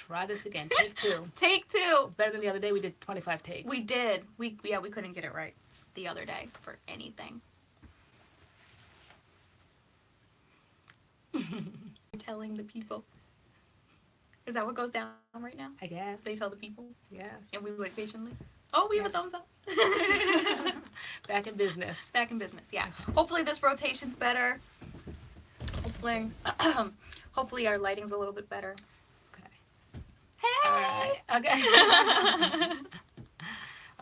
try this again. Take two. Take two. Better than the other day. We did 25 takes. We did. We couldn't get it right the other day for anything. Telling the people. Is that what goes down right now? I guess. They tell the people? Yeah. And we wait patiently? Oh, we have a thumbs up. Back in business. Back in business, yeah. Hopefully this rotation's better. Hopefully our lighting's a little bit better. Okay. Hey! All right. Okay.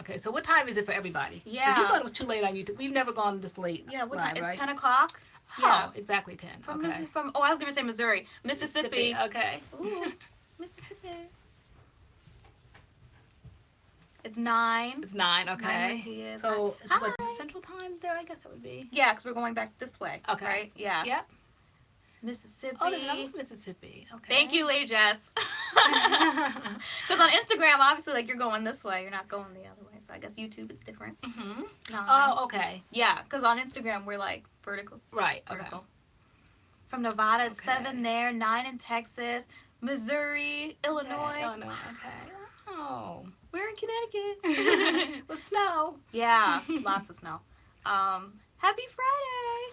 Okay, so what time is it for everybody? Yeah. Because you thought it was too late on YouTube. We've never gone this late. Yeah, what time? Right? It's 10 o'clock? Oh, Yeah. exactly 10. From okay. oh, I was going to say Missouri. Mississippi. Okay. Ooh, Mississippi. It's 9. It's 9, okay. 9 here, so it's what, Hi. Central Time there, I guess that would be. Yeah, because we're going back this way. Okay. Right? Yeah. Yep. Mississippi. Oh, there's another Mississippi. Okay. Thank you, Lady Jess. Because on Instagram, obviously, like, you're going this way. You're not going the other way. So I guess YouTube, it's different. Mm-hmm. 9. Oh, okay. Yeah, because on Instagram, we're, like, vertical. Right, okay. Vertical. From Nevada, it's Okay. 7 there, 9 in Texas, Missouri, Illinois. Okay. Illinois, okay. Oh. We're in Connecticut. With snow. Yeah, lots of snow. Happy Friday.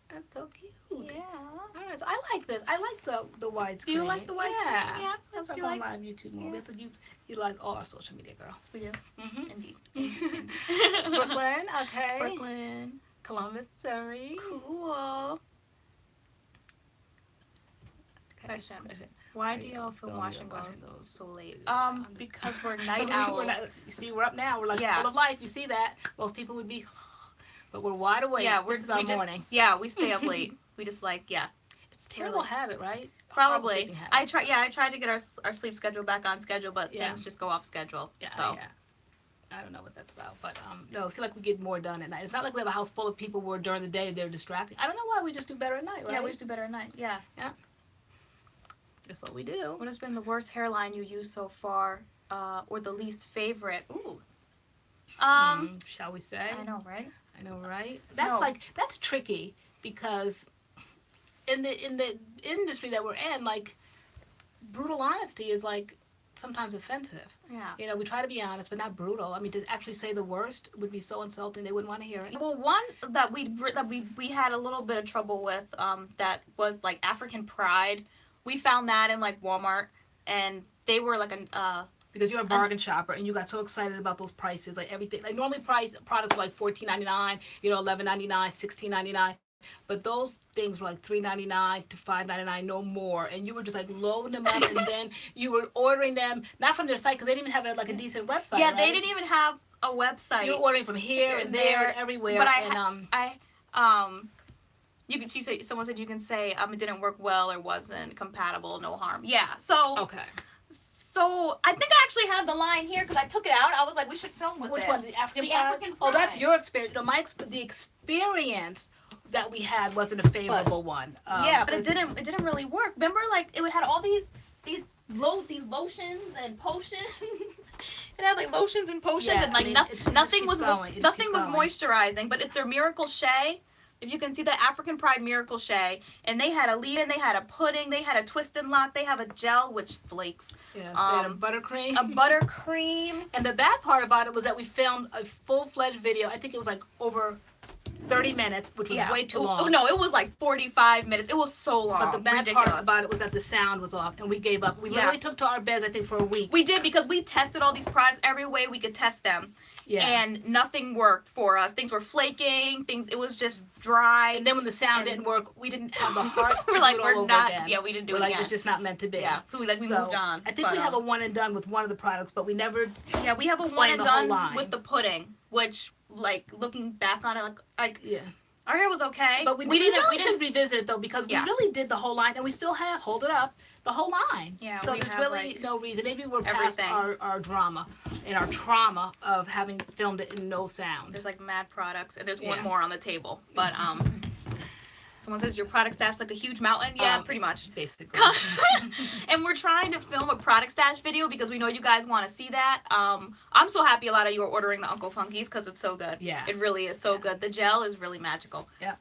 That's so cute. Yeah. All right, so I like this. I like the widescreen. Do you like the widescreen? Yeah. Yeah. That's why Do I'm you on like? live YouTube more. Yeah. We have to utilize all our social media, girl. We do. Mm-hmm. Indeed. Brooklyn, okay. Brooklyn. Columbus, Missouri. Cool. Question. Why do y'all film wash and goes so late? Because we're night owls. You see, we're up now. We're like Yeah. full of life. You see that? Most people would be, but we're wide awake. Yeah, this is our morning. Yeah, we stay up late. We just like, yeah. It's a terrible habit, right? Probably. Sleeping habit. I tried to get our sleep schedule back on schedule, but Yeah. things just go off schedule. Yeah, So yeah. I don't know what that's about, but no, I feel like we get more done at night. It's not like we have a house full of people where during the day they're distracting. I don't know why, we just do better at night, right? yeah, we just do better at night. Yeah. That's what we do. What has been the worst hairline you used so far, or the least favorite? Ooh. Shall we say? I know, right? I know, right? That's that's tricky because in the industry that we're in, like, brutal honesty is like sometimes offensive. Yeah. You know, we try to be honest, but not brutal. I mean, to actually say the worst would be so insulting. They wouldn't want to hear it. Well, one that we had a little bit of trouble with, that was like African Pride. We found that in like Walmart, and they were like Because you're a bargain shopper and you got so excited about those prices, like everything. Like normally products were like $14.99, you know, $11.99, $16.99. But those things were like $3.99 to $5.99, no more. And you were just like loading them up, and then you were ordering them not from their site because they didn't even have like a decent website. yeah, right? they didn't even have a website. You were ordering from here and there and everywhere. But someone said you can say it didn't work well or wasn't compatible, no harm. Yeah. So okay. So I think I actually have the line here because I took it out. I was like, we should film with Which it. one? The African Pride? African Pride. Oh, that's your experience. No, the experience that we had wasn't a favorable one. Yeah, but it didn't really work. Remember, like it had all these lotions and potions. It had like lotions and potions, and like nothing was moisturizing. But it's their Miracle Shea. If you can see the African Pride Miracle Shea, and they had a leave-in, they had a pudding, they had a twist and lock, they have a gel which flakes. Yes, they had a buttercream. A buttercream. And the bad part about it was that we filmed a full-fledged video. I think it was like over 30 minutes, which was way too long. Oh, no, it was like 45 minutes. It was so long. But the bad part about it was that the sound was off, and we gave up. We literally took to our beds, I think, for a week. We did, because we tested all these products every way we could test them. Yeah. And nothing worked for us. Things were flaking. It was just dry. And then when the sound didn't work, we didn't have the heart to we're like, do it we're all over not. again. Yeah, we didn't do we're it like, again. it's just not meant to be. Yeah. So we moved on. I think we have a one and done with one of the products, but we never. Yeah, we have a one and done with the pudding, which, like, looking back on it, like yeah. Our hair was okay. But we really should revisit it, though, because we really did the whole line, and we still have, hold it up, the whole line. Yeah, so there's really no reason. Maybe we're past our drama and our trauma of having filmed it in no sound. There's like mad products, and there's one more on the table. But Someone says your product stash like a huge mountain. Yeah, pretty much. Basically. And we're trying to film a product stash video because we know you guys want to see that. I'm so happy a lot of you are ordering the Uncle Funkies because it's so good. Yeah. It really is so good. The gel is really magical. Yeah.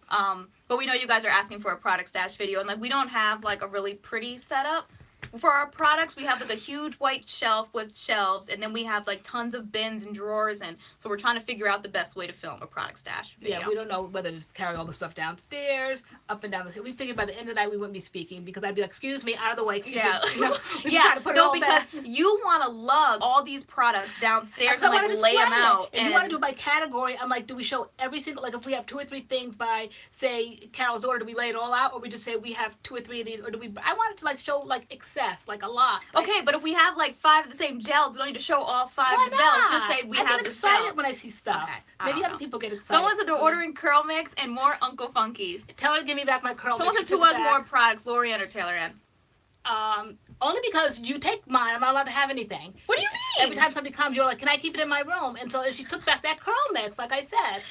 But we know you guys are asking for a product stash video, and like we don't have like a really pretty setup. For our products, we have like a huge white shelf with shelves, and then we have like tons of bins and drawers, and so we're trying to figure out the best way to film a product stash video. Yeah, we don't know whether to carry all the stuff downstairs, up and down the stairs. We figured by the end of the night we wouldn't be speaking because I'd be like, excuse me, out of the way, excuse me. You know, yeah, no, because you want to lug all these products downstairs and like lay them out. And you want to do it by category. I'm like, do we show every single, like if we have 2 or 3 things by, say, Carol's order, do we lay it all out, or we just say we have 2 or 3 of these, or do we, I wanted to like show like excess, like a lot. Like, okay, but if we have like 5 of the same gels, we don't need to show all 5 of the gels. Just say we have this gel. I get excited when I see stuff. Okay, Maybe other people get excited. Someone said they're ordering CURLMIX and more Uncle Funkies. Tell her to give me back my CURLMIX. Someone says who wants more products, Lori Ann or Taylor Ann? Only because you take mine, I'm not allowed to have anything. What do you mean? Every time somebody comes, you're like, can I keep it in my room? And so she took back that CURLMIX, like I said.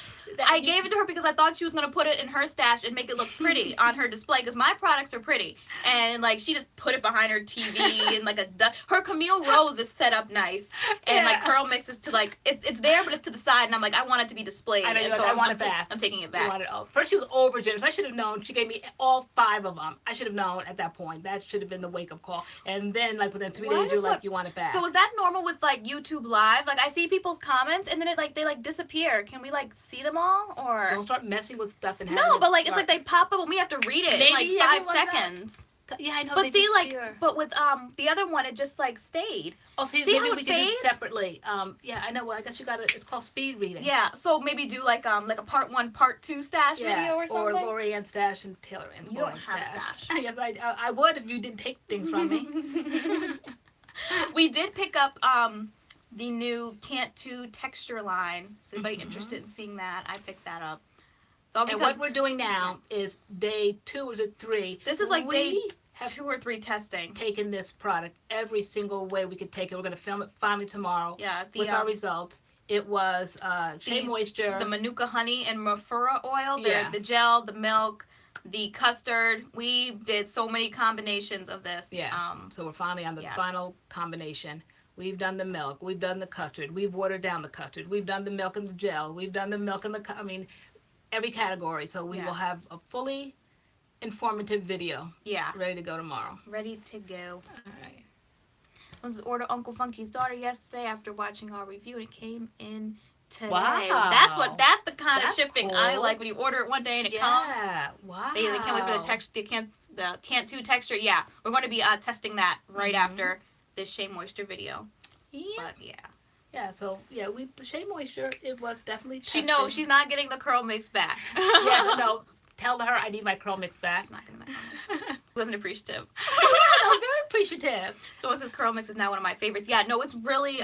I gave it to her because I thought she was going to put it in her stash and make it look pretty on her display because my products are pretty. And like she just put it behind her TV and like her Camille Rose is set up nice. And like CURLMIX is to like, it's there but it's to the side and I'm like, I want it to be displayed. I know, and so I want it back. I'm taking it back. First she was over generous. I should have known. She gave me all 5 of them. I should have known at that point. That should have been the wake-up call. And then like within 3 days you're like, you want it back. So is that normal with like YouTube Live? Like I see people's comments and then they like disappear. Can we like see them all or? Don't start messing with stuff and no, but like it's like they pop up and we have to read it in like 5 seconds. Yeah, I know. But see, like, but with the other one, it just like stayed. Oh, see maybe we can do separately. Yeah, I know. Well, I guess you got it. It's called speed reading. Yeah, so maybe do like a part 1, part 2 stash video or something. Or Lori Ann stash and Taylor Ann. You don't have a stash. Yes, I would if you didn't take things from me. We did pick up the new Can't 2 texture line. Is anybody interested in seeing that? I picked that up. And what we're doing now is day 2 or 3. This is like day 2 or 3 testing. Taking this product every single way we could take it. We're going to film it finally tomorrow. Yeah, with our results. It was Shea Moisture, the Manuka honey and Mafura oil, the gel, the milk, the custard. We did so many combinations of this. Yes. So we're finally on the final combination. We've done the milk. We've done the custard. We've watered down the custard. We've done the milk and the gel. We've done the milk and every category. So we will have a fully informative video. Yeah. Ready to go tomorrow. Ready to go. All right. Was order Uncle Funky's daughter yesterday after watching our review and it came in today. Wow. That's the kind of shipping I like when you order it one day and it comes. Yeah. Wow. They can't wait for the texture. The Can't 2 texture. Yeah. We're going to be testing that right after this Shea Moisture video. Yeah. But yeah. Yeah, so yeah, the Shea Moisture, it was definitely testing. She knows she's not getting the CURLMIX back. Yeah, no. Tell her I need my CURLMIX back. She's not getting my CURLMIX. Wasn't appreciative. I'm very appreciative. Someone says CURLMIX is now one of my favorites. Yeah, no, it's really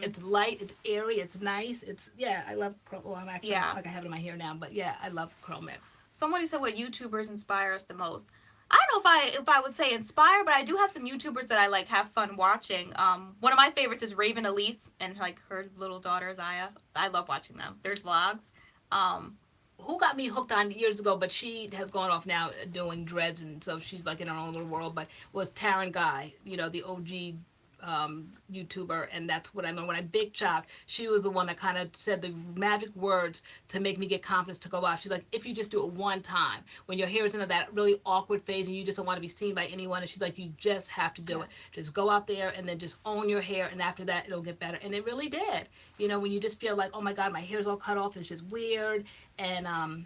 it's light, it's airy, it's nice. I love well, I'm actually like I have it in my hair now, but yeah, I love CURLMIX. Somebody said what YouTubers inspire us the most. I don't know if I would say inspire, but I do have some YouTubers that I like have fun watching. One of my favorites is Raven Elise and like her little daughter Zaya. I love watching them. There's vlogs. Who got me hooked on years ago, but she has gone off now doing dreads, and so she's like in her own little world, but was Taryn Guy, the OG YouTuber, and that's what I know. When I big chopped, she was the one that kind of said the magic words to make me get confidence to go out. She's like, if you just do it one time, when your hair is in that really awkward phase and you just don't want to be seen by anyone, and she's like, you just have to do it. Just go out there and then just own your hair, and after that it'll get better. And it really did. When you just feel like, oh my God, my hair's all cut off, it's just weird, and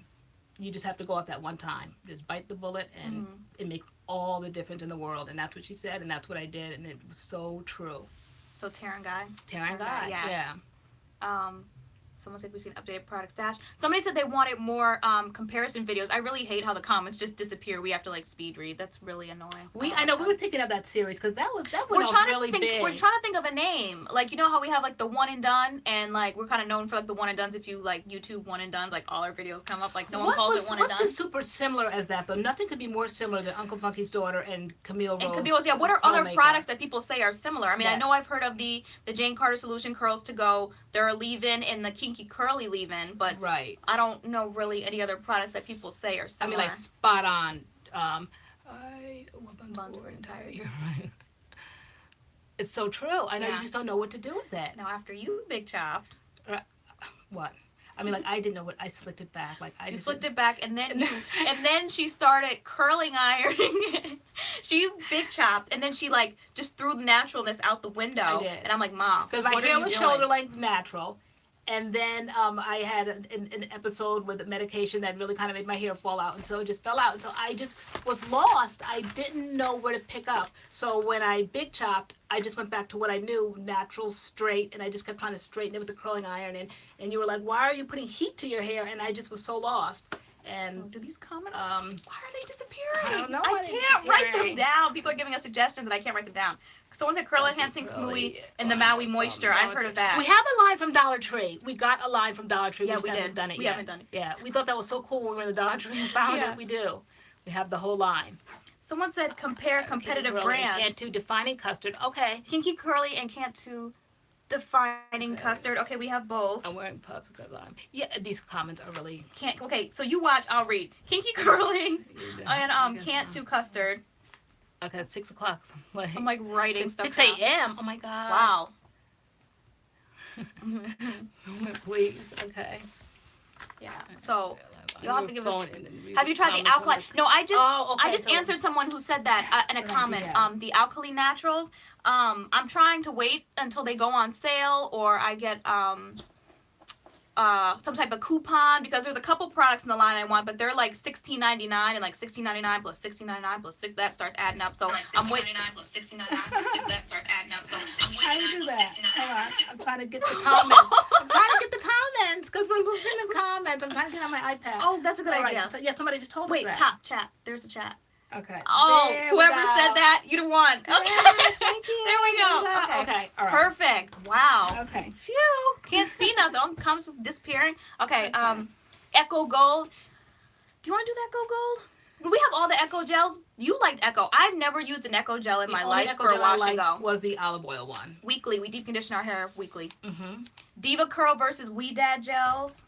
you just have to go out that one time. Just bite the bullet, and it makes all the difference in the world. And that's what she said, and that's what I did, and it was so true. So Taryn Guy? Taryn Guy, yeah. Someone said we've seen updated product stash. Somebody said they wanted more comparison videos. I really hate how the comments just disappear. We have to like speed read. That's really annoying. I know we were thinking of that series because that went off really big. We're trying to think of a name. Like how we have like the one and done, and like we're kind of known for like the one and dones. If you like YouTube one and dones, like all our videos come up. Like no one calls it one and done. What's super similar as that though? Nothing could be more similar than Uncle Funky's daughter and Camille Rose. And Camille's, yeah. What are other products that people say are similar? I mean, I know I've heard of the Jane Carter Solution Curls to Go. They're a leave-in and the Kinky Kinky Curly leave-in, but right. I don't know really any other products that people say are similar. I mean, like spot on. I went for an entire year. It's so true. I know you just don't know what to do with it. Now, after you big chopped, what? I mean, like I didn't know what I slicked it back. Like I you just slicked it back, and then she started curling ironing it. She big chopped, and then she like just threw the naturalness out the window. I did. And I'm like, Mom, because my hair was shoulder length natural, and then I had an episode with medication that really kind of made my hair fall out, and so it just fell out. And so I just was lost. I didn't know where to pick up. So when I big chopped, I just went back to what I knew, natural, straight, and I just kept trying to straighten it with the curling iron. And you were like, why are you putting heat to your hair? And I just was so lost. And do these comments? Why are they disappearing? I don't know. I can't write them down. People are giving us suggestions, and I can't write them down. Someone said curl enhancing smoothie and the Maui moisture. I've heard of that. We have a line from Dollar Tree. We got a line from Dollar Tree. Yeah, we haven't done it we yet. haven't done it. Yeah, we thought that was so cool when we were in the Dollar Tree and found it. We do. We have the whole line. Someone said compare competitive brands. Cantu defining custard. Okay. Kinky Curly and Cantu defining custard. Okay, we have both. I'm wearing puffs with that line. Yeah, these comments are really. Okay, so you watch. I'll read. Kinky Curly and Cantu custard. Okay, it's 6 o'clock. I'm like writing stuff. 6 a.m. Oh my god. Wow. Please. Okay. Yeah. So you'll have to give us. Have Have you tried the alkaline? No, I just answered someone who said that in a comment. The alkali naturals. I'm trying to wait until they go on sale or I get some type of coupon because there's a couple products in the line I want, but they're like $16.99 and like $16.99 plus $16.99 plus $6. That starts adding up. So I'm waiting. Plus $16.99 plus $6. That starts adding up. So I'm waiting. I'm trying to get the comments. I'm trying to get the comments because we're losing the comments. I'm trying to get on my iPad. Oh, that's a good idea. Right. So, yeah, somebody just told us Wait, that. top chat. There's a chat. Okay. Oh, whoever said that, you the one. Okay. Thank you. There we go. Okay. All right. Perfect. Wow. Okay. Phew. Can't see nothing. Comments just disappearing. Okay. Echo Gold. Do you want to do the Echo Gold? We have all the Echo gels. You liked Echo. I've never used an Echo gel in my life for a wash and go. Was the olive oil one. Weekly. We deep condition our hair weekly. Mm-hmm. Diva Curl versus We Dad gels.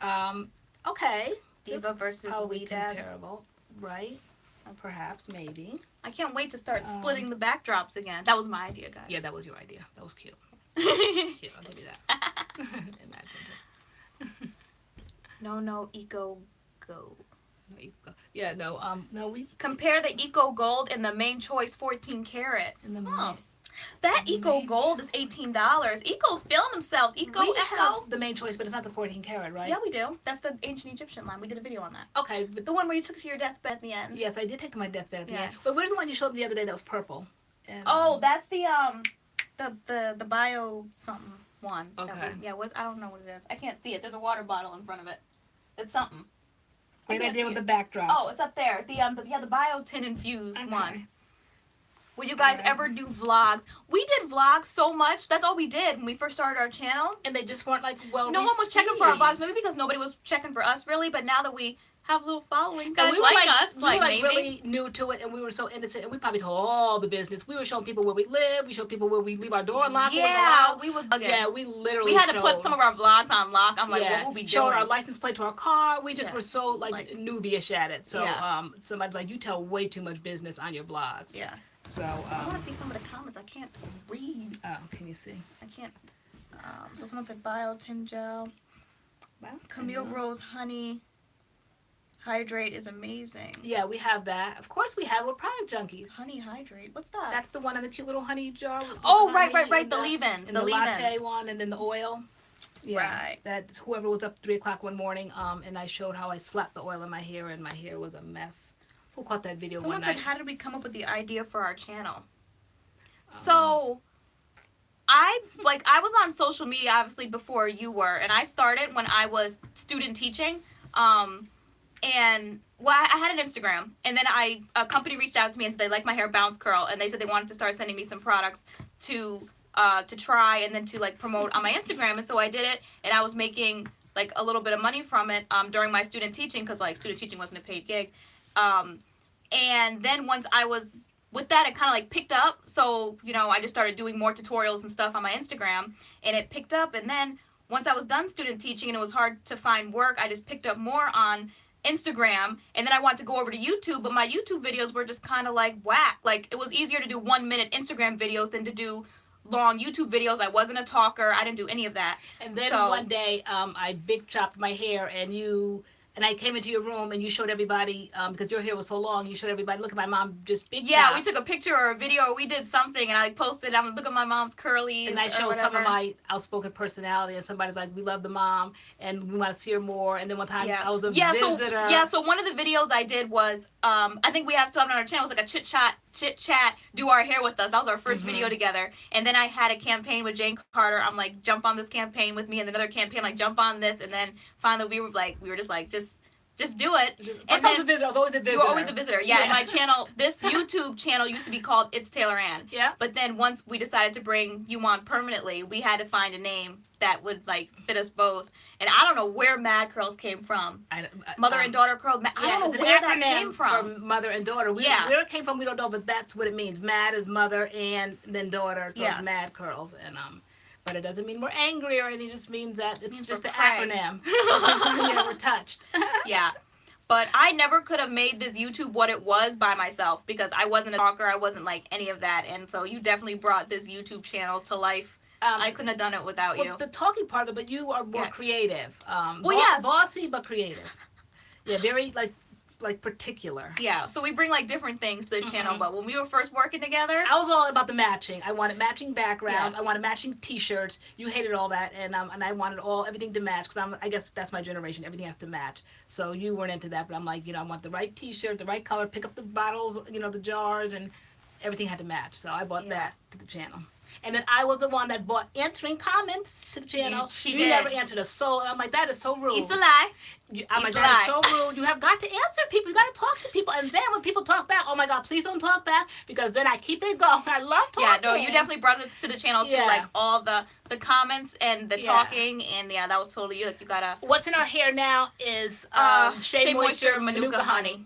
Okay. Diva versus We Dad. Comparable. Right. Perhaps, maybe. I can't wait to start splitting the backdrops again. That was my idea, guys. Yeah, that was your idea. That was cute. Cute, I'll give you that. Imagine. No, Eco Go. Yeah, no, we compare the Eco Gold and the Main Choice 14 karat. That Eco Gold is $18. Eco's feeling themselves. Eco we Echo. Have the Main Choice, but it's not the 14 karat, right? Yeah, we do. That's the ancient Egyptian line. We did a video on that. Okay, but the one where you took to your deathbed at the end. Yes, I did take to my deathbed at the end. But where's the one you showed me the other day that was purple? And, that's the bio something one. Okay. I don't know what it is. I can't see it. There's a water bottle in front of it. It's something. Right idea with the backdrop. Oh, it's up there. The bio tin infused one. Will you guys ever do vlogs? We did vlogs so much. That's all we did when we first started our channel. And they just weren't like well No one was checking for our vlogs. Maybe because nobody was checking for us really. But now that we have a little following, guys we were like us. We were like really new to it, and we were so innocent. And we probably told all the business. We were showing people where we live. We showed people where we leave our door unlocked. Yeah, we literally. We had to put some of our vlogs on lock. I'm like, what will we do? Showed our license plate to our car. We just were so like Nubia-ish at it. So somebody's like, you tell way too much business on your vlogs. Yeah. So I want to see some of the comments. I can't read. Oh, can you see? I can't. So someone said biotin gel. Camille Rose honey hydrate is amazing. Yeah, we have that. Of course we have. We're product junkies. Honey hydrate. What's that? That's the one in the cute little honey jar. Oh, right. The leave-in. The latte one, and then the oil. Yeah, right. That's whoever was up 3 o'clock one morning. And I showed how I slapped the oil in my hair, and my hair was a mess. Who caught that video one night? Someone said, how did we come up with the idea for our channel? So, I was on social media, obviously, before you were. And I started when I was student teaching. And, I had an Instagram. And then a company reached out to me and said they liked my hair bounce curl. And they said they wanted to start sending me some products to try and then to, promote on my Instagram. And so I did it. And I was making, a little bit of money from it during my student teaching. Because, student teaching wasn't a paid gig. And then once I was with that, it kind of picked up. So, I just started doing more tutorials and stuff on my Instagram and it picked up. And then once I was done student teaching and it was hard to find work, I just picked up more on Instagram, and then I wanted to go over to YouTube, but my YouTube videos were just kind of like whack. Like, it was easier to do 1-minute Instagram videos than to do long YouTube videos. I wasn't a talker. I didn't do any of that. And then one day, I big chopped my hair, and I came into your room and you showed everybody, because your hair was so long, you showed everybody, look at my mom just big Yeah, chop. we took a picture or a video, or we did something, and I posted, I'm look at my mom's curlies. And I showed some of my outspoken personality, and somebody's like, we love the mom, and we want to see her more. And then one time I was a visitor. So one of the videos I did was, I think we still have it on our channel, it was like a chit chat, do our hair with us. That was our first video together. And then I had a campaign with Jane Carter. I'm like, jump on this campaign with me, and another campaign, like, jump on this. And then finally we were just like, just do it. First I was a visitor. I was always a visitor. You were always a visitor. Yeah, and my channel, this YouTube channel used to be called It's Taylor Ann. Yeah. But then once we decided to bring you on permanently, we had to find a name that would, like, fit us both. And I don't know where MADCURLS came from. Mother and daughter curl. I don't know where that came from. Mother and daughter. Where it came from, we don't know, but that's what it means. Mad is mother and then daughter, so it's MADCURLS. And but it doesn't mean we're angry or anything. It just means that it's just an acronym. We're touched. Yeah. But I never could have made this YouTube what it was by myself because I wasn't a talker. I wasn't like any of that. And so you definitely brought this YouTube channel to life. I couldn't have done it without you. The talking part of it, but you are more creative. Yes. Bossy, but creative. Yeah, very like particular. Yeah, so we bring like different things to the channel, but when we were first working together, I was all about the matching. I wanted matching backgrounds. I wanted matching T-shirts. You hated all that, and I wanted everything to match because I guess that's my generation. Everything has to match. So you weren't into that, but I'm like, I want the right T-shirt, the right color. Pick up the bottles, the jars, and everything had to match. So I bought that to the channel. And then I was the one that bought answering comments to the channel. You never answered a soul. And I'm like, that is so rude. It's a lie. I'm like, that is so rude. You have got to answer people. You got to talk to people. And then when people talk back, oh my God, please don't talk back because then I keep it going. I love talking. Yeah, no, you definitely brought it to the channel too. Like all the comments and the talking. And yeah, that was totally you. Like you gotta. What's in our hair now is Shea Moisture Manuka Honey.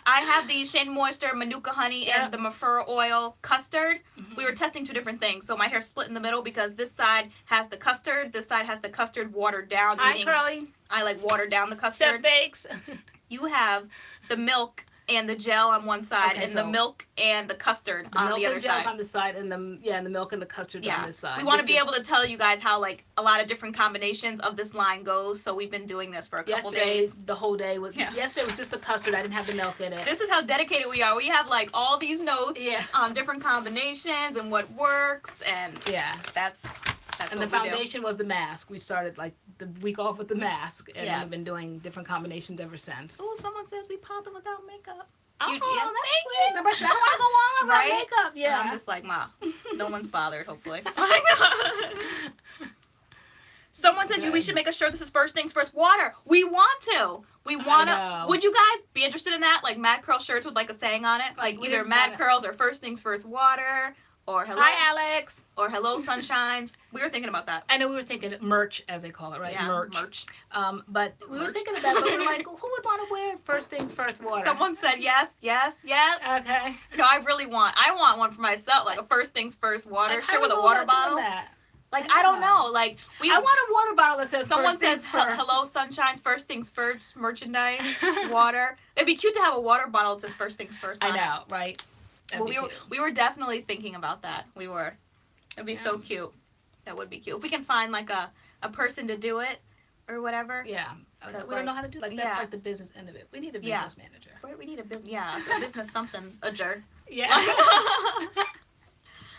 I have the Shea Moisture Manuka Honey and the Mafura Oil Custard. We were testing 2 different things. So my hair split in the middle because this side has the custard. This side has the custard watered down. Hi, Curly. I like watered down the custard. Steph Bakes. You have the milk and the gel on one side, and the milk and the custard on the other side. The milk and gel's on the side, and the milk and the custard on this side. We want to be able to tell you guys how like a lot of different combinations of this line goes. So we've been doing this for a couple days. The whole day was yesterday was just the custard. I didn't have the milk in it. This is how dedicated we are. We have like all these notes on different combinations and what works, and that's and the foundation was the mask. We started like the week off with the mask, and we've been doing different combinations ever since. Oh, someone says we popping without makeup. Oh, that's sweet. Remember, I want to go on without makeup. Yeah. And I'm just like, Ma, no one's bothered, hopefully. Someone says we should make a shirt. This is first things first. Water. We want to. We want to. Would you guys be interested in that? Like MADCURLS shirts with like a saying on it? Like either MADCURLS or first things first water. Or hello. Hi, Alex. Or hello, sunshines. We were thinking about that. I know we were thinking merch, as they call it, right? Yeah, merch. But we were thinking of that, but we were like, who would want to wear first things first water? Someone said yes. Okay. No, I want one for myself, like a first things first water shirt with a water bottle. Like, I don't know. Like, I want a water bottle that says someone says hello, sunshines, first things first, merchandise, water. It'd be cute to have a water bottle that says first things first. I know, right? Well, we were definitely thinking about that. We were. It'd be so cute. That would be cute. If we can find like a person to do it or whatever. Yeah. We don't know how to do it. Like that's like the business end of it. We need a business manager. Right, we need a business. Yeah, it's a business something. Yeah.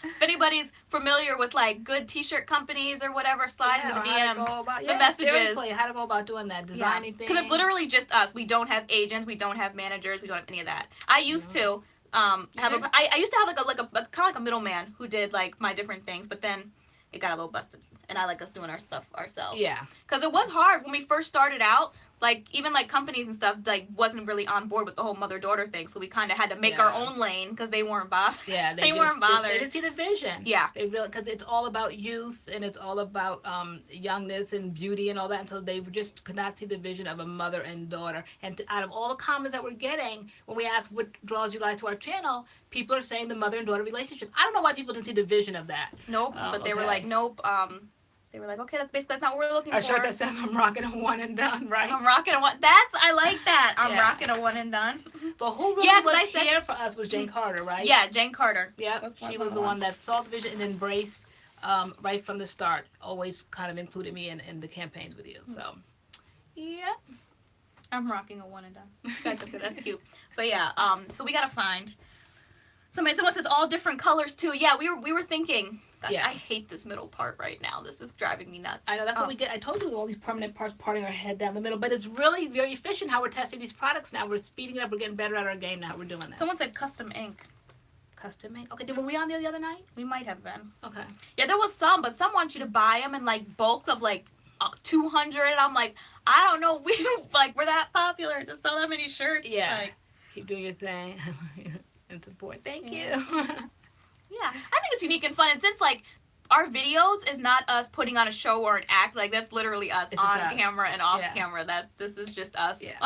If anybody's familiar with like good T-shirt companies or whatever, slide into the DMs. The messages. Seriously, how to go about doing that, designing things. Because it's literally just us. We don't have agents. We don't have managers. We don't have any of that. I used to. I used to have like a kind of like a middleman who did like my different things, but then it got a little busted, and I like us doing our stuff ourselves. Yeah. Because it was hard when we first started out. Like even like companies and stuff like wasn't really on board with the whole mother-daughter thing, so we kind of had to make our own lane because they weren't bothered. Yeah, they weren't bothered. They didn't see the vision. Yeah. They really because it's all about youth and it's all about youngness and beauty and all that, and so they just could not see the vision of a mother and daughter. And out of all the comments that we're getting when we ask what draws you guys to our channel, people are saying the mother and daughter relationship. I don't know why people didn't see the vision of that. Nope, but they were like, nope. they were like, okay, that's not what we're looking for. A shirt that says I'm rocking a one and done, right? I'm rocking a one. I like that. I'm rocking a one and done. But who really was here for us was Jane Carter, right? Yeah, Jane Carter. Yeah, she was the one that saw the vision and embraced right from the start. Always kind of included me in the campaigns with you. So, yeah. I'm rocking a one and done. That's cute. But yeah, so we gotta find. Someone says all different colors too. Yeah, we were thinking. Gosh, I hate this middle part right now. This is driving me nuts. I know, that's what we get. I told you all these permanent parts parting our head down the middle, but it's really very efficient how we're testing these products now. We're speeding it up. We're getting better at our game now. We're doing this. Someone said custom ink. Custom ink? Okay, were we on there the other night? We might have been. Okay. Yeah, there was some, but some want you to buy them in like bulks of like 200. I'm like, I don't know. We're that popular to sell that many shirts. Yeah. Like, keep doing your thing. And support. Thank you. Yeah, I think it's unique and fun. And since like our videos is not us putting on a show or an act, like that's literally us on camera and off camera. This is just us. Yeah.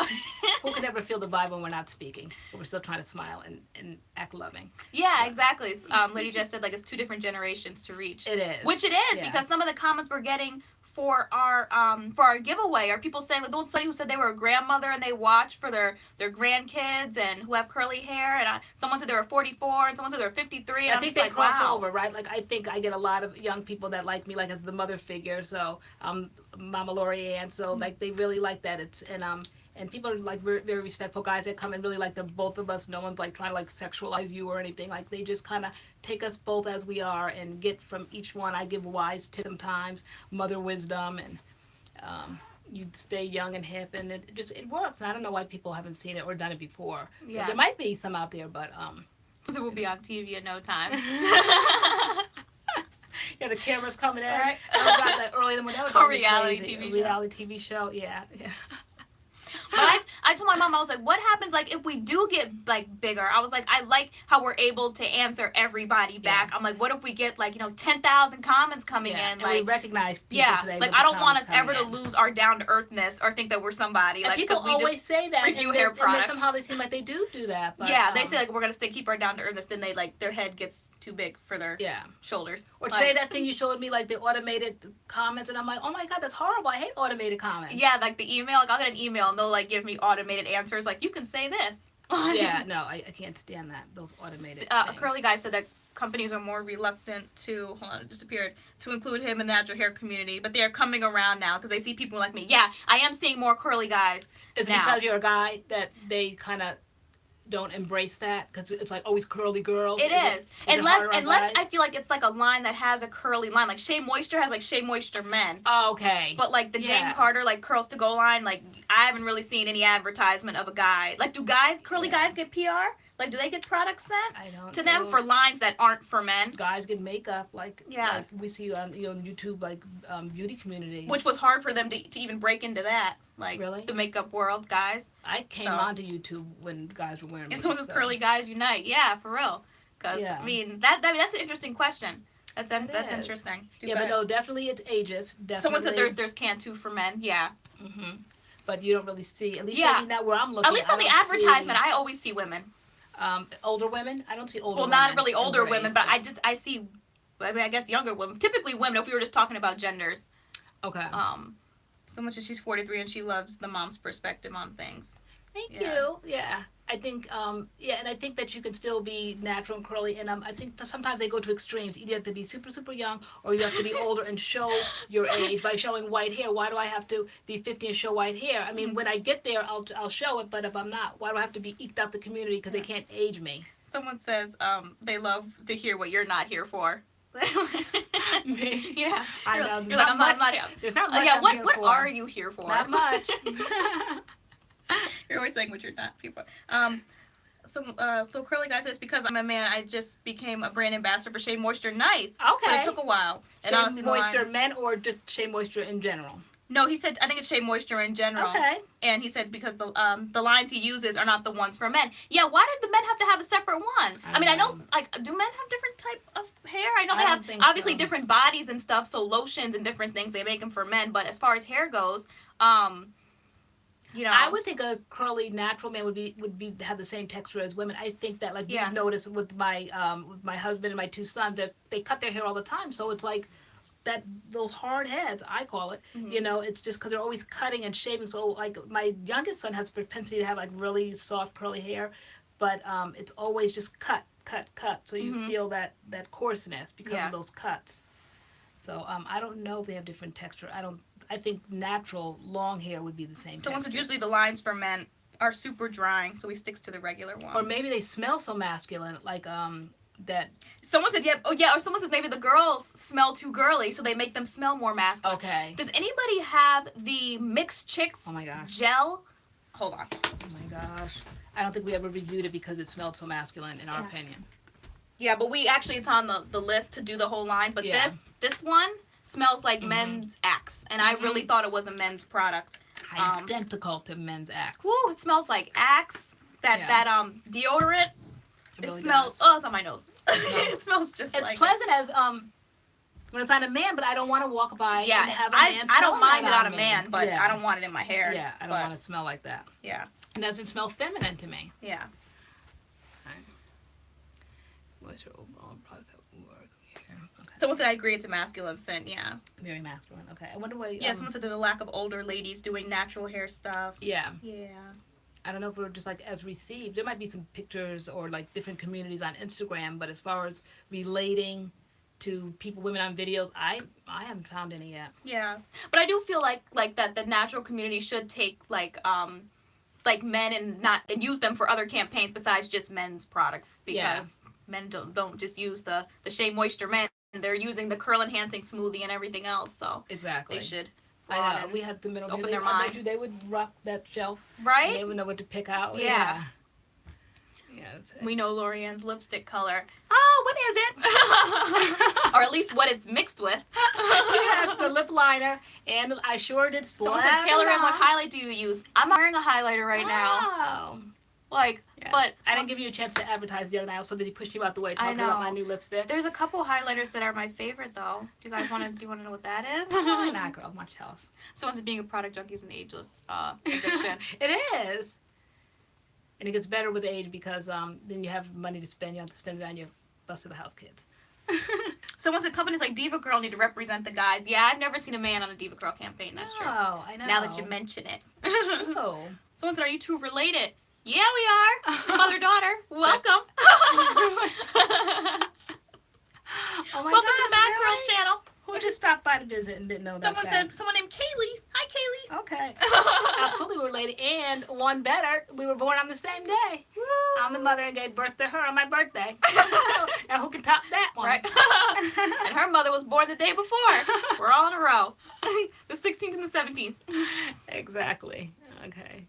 Who can ever feel the vibe when we're not speaking, but we're still trying to smile and act loving? Yeah, exactly. Lady just said like it's 2 different generations to reach. It is. Which it is because some of the comments we're getting for our giveaway are people saying like the somebody who said they were a grandmother and they watch for their grandkids and who have curly hair, and someone said they were 44 and someone said they were 53. And I think they cross over, right? Like I think I get a lot of young people that like me, like as the mother figure. So Mama Lori Ann. So like they really like that. And people are like very respectful guys that come and really like the both of us. No one's like trying to like sexualize you or anything. Like they just kind of take us both as we are and get from each one. I give wise tips sometimes, mother wisdom, and you stay young and hip, and it works. And I don't know why people haven't seen it or done it before. Yeah, there might be some out there, but so we'll be on TV in no time. Yeah, the camera's coming in. Right. I got that early in the morning. A reality TV show. Reality TV show. Yeah. But I told my mom, I was like, what happens like if we do get like bigger? I was like, I like how we're able to answer everybody back. I'm like, what if we get like 10,000 comments coming in? And like we recognize people today. Like I don't want us ever to lose our down to earthness or think that we're somebody. And like people always say that. Review hair products. And somehow they seem like they do that. But, yeah, they say like we're gonna keep our down to earthness. Then they like their head gets too big for their shoulders. Or today that thing you showed me like the automated comments, and I'm like, oh my god, that's horrible. I hate automated comments. Yeah, like the email. Like I'll get an email and they'll like give me automated answers like you can say this. Yeah, no, I can't stand that, those automated a curly guy said that companies are more reluctant to it disappeared to include him in the natural hair community, but they're coming around now because they see people like me. Yeah, I am seeing more curly guys. It's because you're a guy that they kind of don't embrace that because it's like always curly girls. It is. Unless I feel like it's like a line that has a curly line. Like Shea Moisture has like Shea Moisture Men. Oh, okay. But like the Jane Carter like Curls to Go line, like I haven't really seen any advertisement of a guy. Like do curly guys get PR? Like do they get products sent to them for lines that aren't for men? Guys get makeup like we see on YouTube like beauty community. Which was hard for them to even break into that. Like the makeup world, guys. I came onto YouTube when guys were wearing makeup. And so was Curly Guys Unite. Yeah, for real. Because I mean that's an interesting question. That's interesting. But no, definitely it's ages. Definitely. Someone said there's Cantu for men. Yeah. Mhm. But you don't really see, at least maybe now where I'm looking. At least on the advertisement, I always see women. Older women? I don't see older women. Well, not really older women, but I see. I mean, I guess younger women. Typically women. If we were just talking about genders. Okay. So much as she's 43 and she loves the mom's perspective on things. Thank you. Yeah. I think, and I think that you can still be natural and curly, and I think that sometimes they go to extremes. Either you have to be super, super young, or you have to be older and show your age by showing white hair. Why do I have to be 50 and show white hair? I mean, when I get there, I'll show it, but if I'm not, why do I have to be eked out the community because they can't age me? Someone says they love to hear what you're not here for. Me? Yeah. I know. You're like, I'm not there's not much yeah, I'm here what for. are you here for? Not much. You're always saying what you're not people. So Curly Guy says, because I'm a man, I just became a brand ambassador for Shea Moisture. Nice. Okay. But it took a while. And Shea honestly, Moisture men or just Shea Moisture in general? No, he said, I think it's Shea Moisture in general. Okay. And he said because the lines he uses are not the ones for men. Yeah, why did the men have to have a separate one? I mean, I know, like, do men have different type of hair? I know they have obviously different bodies and stuff, so lotions and different things, they make them for men. But as far as hair goes, you know, I would think a curly natural man would have the same texture as women. I think that like you've noticed with my husband and my 2 sons, they cut their hair all the time, so it's like those hard heads, I call it. You know, it's just because they're always cutting and shaving. So like my youngest son has a propensity to have like really soft curly hair, but it's always just cut. So you feel that coarseness because of those cuts. So I don't know if they have different texture. I think natural long hair would be the same. So once usually the lines for men are super drying, so he sticks to the regular ones. Or maybe they smell so masculine, like that. Someone said or someone says maybe the girls smell too girly, so they make them smell more masculine. Okay. Does anybody have the Mixed Chicks gel? Hold on. Oh my gosh. I don't think we ever reviewed it because it smelled so masculine in our opinion. Yeah, but it's on the list to do the whole line, but this one smells like men's Axe, and I really thought it was a men's product. Identical to men's Axe. Woo, it smells like Axe. That deodorant. It really smells. does. Oh, it's on my nose. It smells just it's like. It's pleasant as when it's on a man, but I don't want to walk by and have a man. I don't mind it on a man, but I don't want it in my hair. Yeah, I don't want to smell like that. Yeah. It doesn't smell feminine to me. Yeah. What's your overall product that would work here? Okay. Someone said I agree it's a masculine scent. Yeah. Very masculine. Okay. I wonder what. Someone said there's a lack of older ladies doing natural hair stuff. Yeah. Yeah. I don't know if we're just like as received. There might be some pictures or like different communities on Instagram, but as far as relating to women on videos, I haven't found any yet. Yeah, but I do feel like that the natural community should take like men and use them for other campaigns besides just men's products, because men don't just use the Shea Moisture Men. They're using the curl enhancing smoothie and everything else. So exactly they should. I know. We had the middle. Open their mind. They would rock that shelf. Right? They would know what to pick out. Yeah. Yeah. We know Lorianne's lipstick color. Oh, what is it? Or at least what it's mixed with. We had the lip liner, and I sure did. Someone said, Taylor, what highlight do you use? I'm wearing a highlighter right now. Like, but I didn't give you a chance to advertise the other night. I was so busy pushing you out the way talking about my new lipstick. There's a couple highlighters that are my favorite, though. Do you want to know what that is? Why not, girl? Why don't you tell us? Someone said being a product junkie is an ageless addiction. It is. And it gets better with age because then you have money to spend. You don't have to spend it on your bus of the house kids. Someone said companies like Diva Curl need to represent the guys. Yeah, I've never seen a man on a Diva Curl campaign. That's true. Oh, I know. Now that you mention it. Oh. Someone said, are you two related? Yeah, we are. Mother-daughter. Welcome. Oh my Welcome to the Bad really? Curls channel. Who just stopped by to visit and didn't know that Someone named Kaylee. Hi, Kaylee. Okay. Absolutely related. And one better, we were born on the same day. Woo. I'm the mother and gave birth to her on my birthday. Now who can top that one? Right. And her mother was born the day before. We're all in a row. The 16th and the 17th. Exactly. Okay.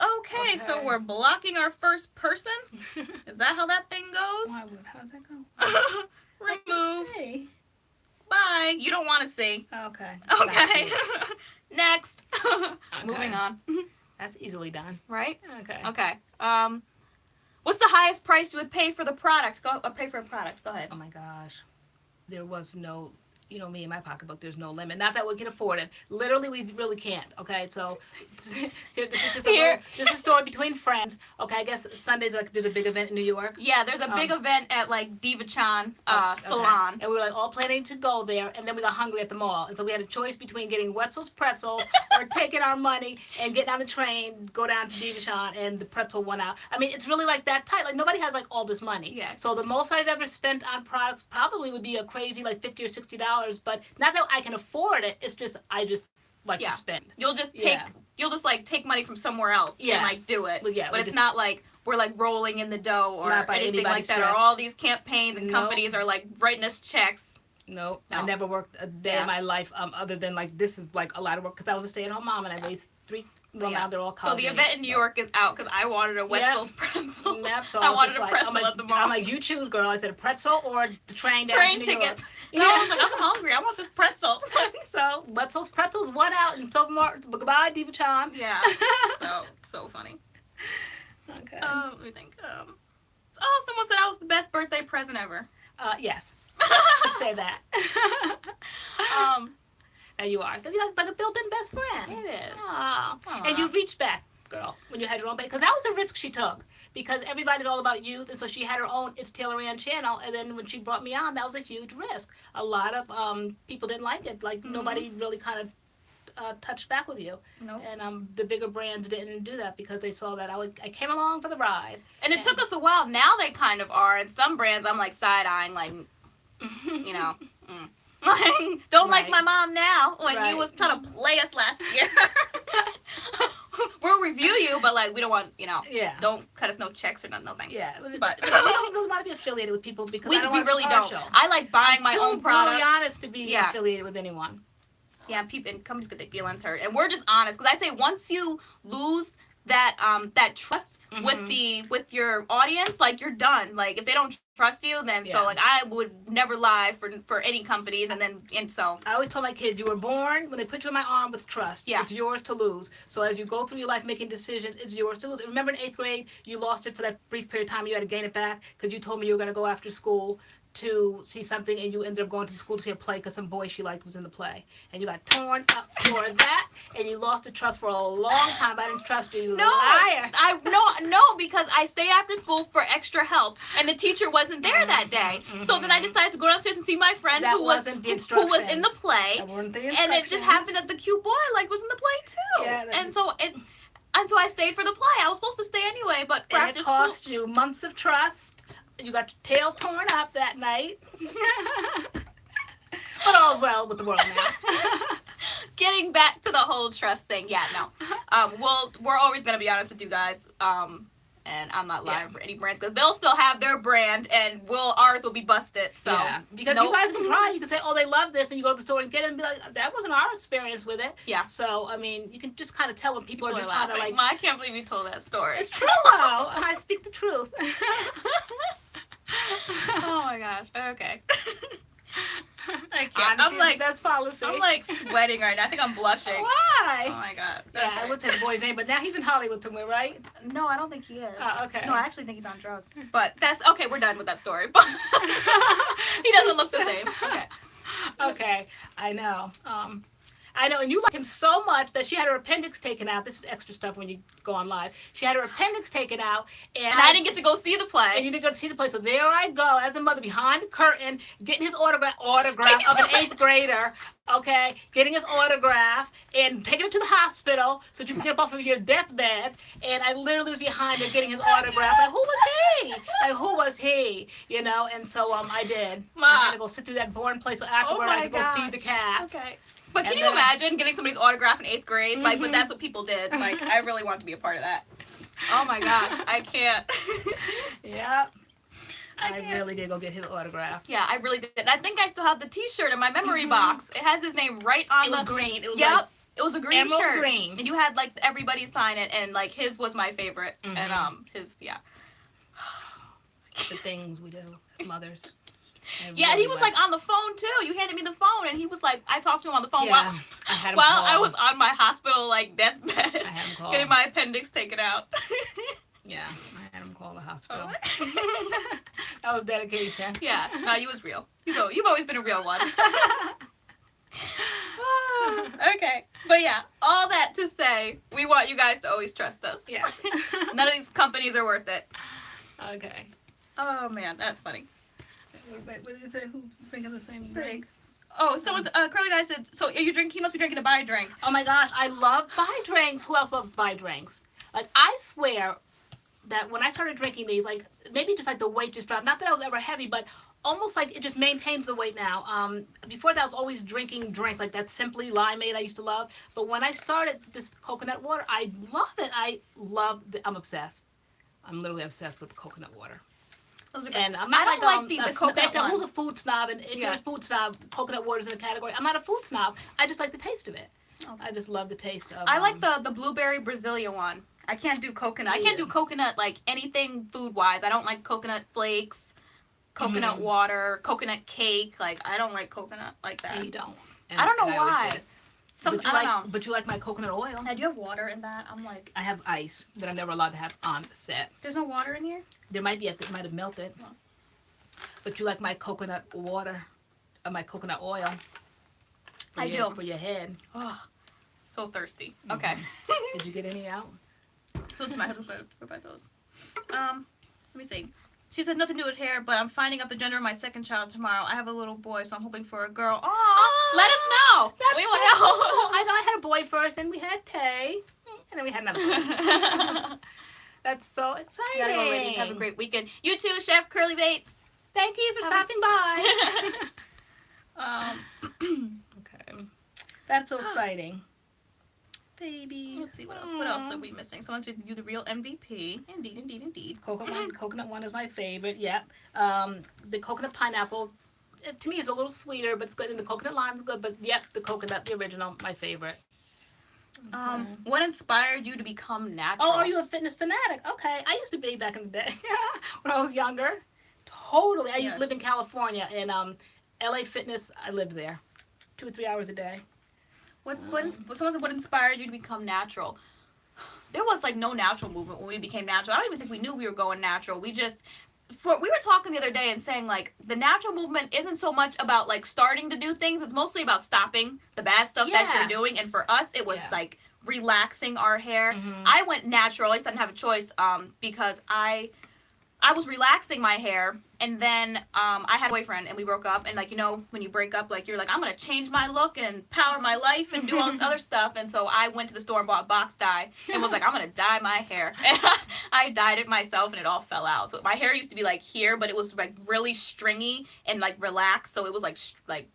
Okay, so we're blocking our first person. Is that how that thing goes? How does that go? Remove. Okay. Bye. You don't want to see. Okay. Okay. Next. Okay. Moving on. That's easily done. Right? Okay. Okay. What's the highest price you would pay for the product? Pay for a product. Go ahead. Oh my gosh. There was no, me in my pocketbook, there's no limit. Not that we can afford it. Literally, we really can't. Okay, so this is just a story between friends. Okay, I guess Sundays there's a big event in New York. Yeah, there's a big event at like Diva-chan Salon, and we were like all planning to go there, and then we got hungry at the mall, and so we had a choice between getting Wetzel's pretzels or taking our money and getting on the train, go down to Diva-chan, and the pretzel went out. I mean, it's really like that tight. Like nobody has like all this money. Yeah. So the most I've ever spent on products probably would be a crazy like $50 or $60. But not that I can afford it. It's just I just like to spend. You'll just take money from somewhere else and like do it. Well, but it's not like we're like rolling in the dough or anything like that. Or all these campaigns and companies are like writing us checks. Nope. I never worked a day in my life other than like this is like a lot of work because I was a stay-at-home mom and I raised 3. Well, now they're all college. So the event in New York is out because I wanted a Wetzel's pretzel. Yep. So I wanted a pretzel at the mall. I'm like, you choose, girl. I said a pretzel or the train down to New tickets. York. Yeah. I was like, I'm hungry. I want this pretzel. So Wetzel's pretzels went out and so goodbye, Diva-chan. Yeah. So funny. Okay. Let me think. Someone said I was the best birthday present ever. Yes. I'd say that. Now you are. Because you're like a built-in best friend. It is. Aww. And you reached back. girl, when you had your own because that was a risk she took, because everybody's all about youth, and so she had her own It's Taylor Ann channel, and then when she brought me on, that was a huge risk. A lot of people didn't like it, like nobody really kind of touched back with you. Nope. And the bigger brands didn't do that because they saw that I came along for the ride. And it took us a while. Now they kind of are, and some brands I'm like side-eyeing, like, you know, like, don't like my mom now when you was trying to play us last year. We'll review you, but like we don't want, you know, don't cut us no checks or nothing. No thanks. Yeah, but we don't really want to be affiliated with people because I don't we really don't. I like buying my own products. I'm too honest to be affiliated with anyone. Yeah, people and companies get their feelings hurt, and we're just honest. Because I say once you lose that that trust with your audience, like you're done. Like if they don't trust you, then so like I would never lie for any companies, and so I always tell my kids, you were born when they put you in my arm with trust. Yeah, it's yours to lose. So as you go through your life making decisions, it's yours to lose. Remember in 8th grade, you lost it for that brief period of time. You had to gain it back because you told me you were going to go after school to see something, and you ended up going to the school to see a play because some boy she liked was in the play, and you got torn up for that, and you lost the trust for a long time. I didn't trust you. You liar. No, because I stayed after school for extra help, and the teacher wasn't there that day. So then I decided to go downstairs and see my friend who was in the play, and it just happened that the cute boy like was in the play too. Yeah, and so I stayed for the play. I was supposed to stay anyway, but for after school, it cost you months of trust. You got your tail torn up that night. But all's well with the world now. Getting back to the whole trust thing. Yeah, no. We're always going to be honest with you guys. And I'm not lying for any brands because they'll still have their brand and ours will be busted. So because you guys can try. You can say, oh, they love this, and you go to the store and get it and be like, that wasn't our experience with it. Yeah. So, I mean, you can just kind of tell when people are just trying to like... I can't believe you told that story. It's true, though. I speak the truth. Oh, my gosh. Okay. I can't. Honestly, I'm like, that's policy. I'm like sweating right now. I think I'm blushing. Why? Oh my god. Yeah, okay. I would say the boy's name, but now he's in Hollywood somewhere, right? No, I don't think he is. Oh, okay. No, I actually think he's on drugs. But that's okay. We're done with that story. But he doesn't look the same. Okay. Okay, I know. I know, and you like him so much that she had her appendix taken out. This is extra stuff when you go on live. She had her appendix taken out, and I didn't get to go see the play. And you didn't go to see the play, so there I go as a mother behind the curtain, getting his autograph of an 8th grader. Okay, getting his autograph and taking him to the hospital so you can get up off of your deathbed. And I literally was behind him getting his autograph. Like, who was he? Like, who was he? You know, and so I did. I had to go sit through that boring place. So afterward, I had to go see the cast. Okay. But can you imagine getting somebody's autograph in 8th grade? Like, but that's what people did. Like, I really want to be a part of that. Oh my gosh, I can't. Yeah. I really did go get his autograph. Yeah, I really did. And I think I still have the T-shirt in my memory box. It has his name right on it. It was green. It was it was a green emerald shirt. Green. And you had like everybody sign it, and like his was my favorite. And his the things we do as mothers. Yeah, and he was like on the phone too. You handed me the phone, and he was like, I talked to him on the phone while I was on my hospital like deathbed, I had him call. Getting my appendix taken out. Yeah, I had him call the hospital. That was dedication. Yeah, no, you was real. You've always been a real one. Okay, but yeah, all that to say, we want you guys to always trust us. Yeah. None of these companies are worth it. Okay. Oh man, that's funny. Wait, what did you say? Who's drinking the same drink? Oh, someone's Curly Guy said. So are you drink? He must be drinking a buy drink. Oh my gosh, I love buy drinks. Who else loves buy drinks? Like I swear that when I started drinking these, like maybe just like the weight just dropped. Not that I was ever heavy, but almost like it just maintains the weight now. Before that, I was always drinking drinks like that Simply Limeade I used to love. But when I started this coconut water, I love it. I'm obsessed. I'm literally obsessed with coconut water. And I'm not the coconut one. Who's a food snob? And if you're a food snob, coconut water's in the category. I'm not a food snob. I just like the taste of it. Okay. I just love the taste of. I like the blueberry Brasilia one. I can't do coconut. I can't do coconut like anything food wise. I don't like coconut flakes, coconut water, coconut cake. Like I don't like coconut like that. And you don't. I don't know why. But you like my coconut oil. I do have water in that. I'm like. I have ice that I'm never allowed to have on set. There's no water in here? There might be. It might have melted. Oh. But you like my coconut water, my coconut oil. I do. For your head. Oh, so thirsty. Okay. Did you get any out? So it's my husband would buy those. Let me see. She said nothing to do with hair, but I'm finding out the gender of my second child tomorrow. I have a little boy, so I'm hoping for a girl. Oh, let us know. We want to know. I know I had a boy first, and we had Tay, and then we had another boy. That's so exciting. You gotta go, ladies. Have a great weekend. You too, Chef Curly Bates. Thank you for stopping by. Okay. That's so exciting. Baby. Let's see what else. What else are we missing? Someone to do the real MVP. Indeed. Coconut one is my favorite. Yep. The coconut pineapple, to me, is a little sweeter, but it's good. And the coconut lime is good. But yep, the coconut, the original, my favorite. What inspired you to become natural? Oh, are you a fitness fanatic? Okay, I used to be back in the day when I was younger. Totally. I used to live in California, and LA Fitness. I lived there, 2 or 3 hours a day. Someone said, what inspired you to become natural? There was like no natural movement when we became natural. I don't even think we knew we were going natural. We were talking the other day and saying like the natural movement isn't so much about like starting to do things. It's mostly about stopping the bad stuff that you're doing. And for us, it was like relaxing our hair. I went natural. I just didn't have a choice because I was relaxing my hair, and then I had a boyfriend, and we broke up, and like, you know, when you break up, like, you're like, I'm gonna change my look and power my life and do all this other stuff, and so I went to the store and bought box dye, and was like, I'm gonna dye my hair, and I dyed it myself, and it all fell out. So my hair used to be like here, but it was like really stringy and like relaxed, so it was like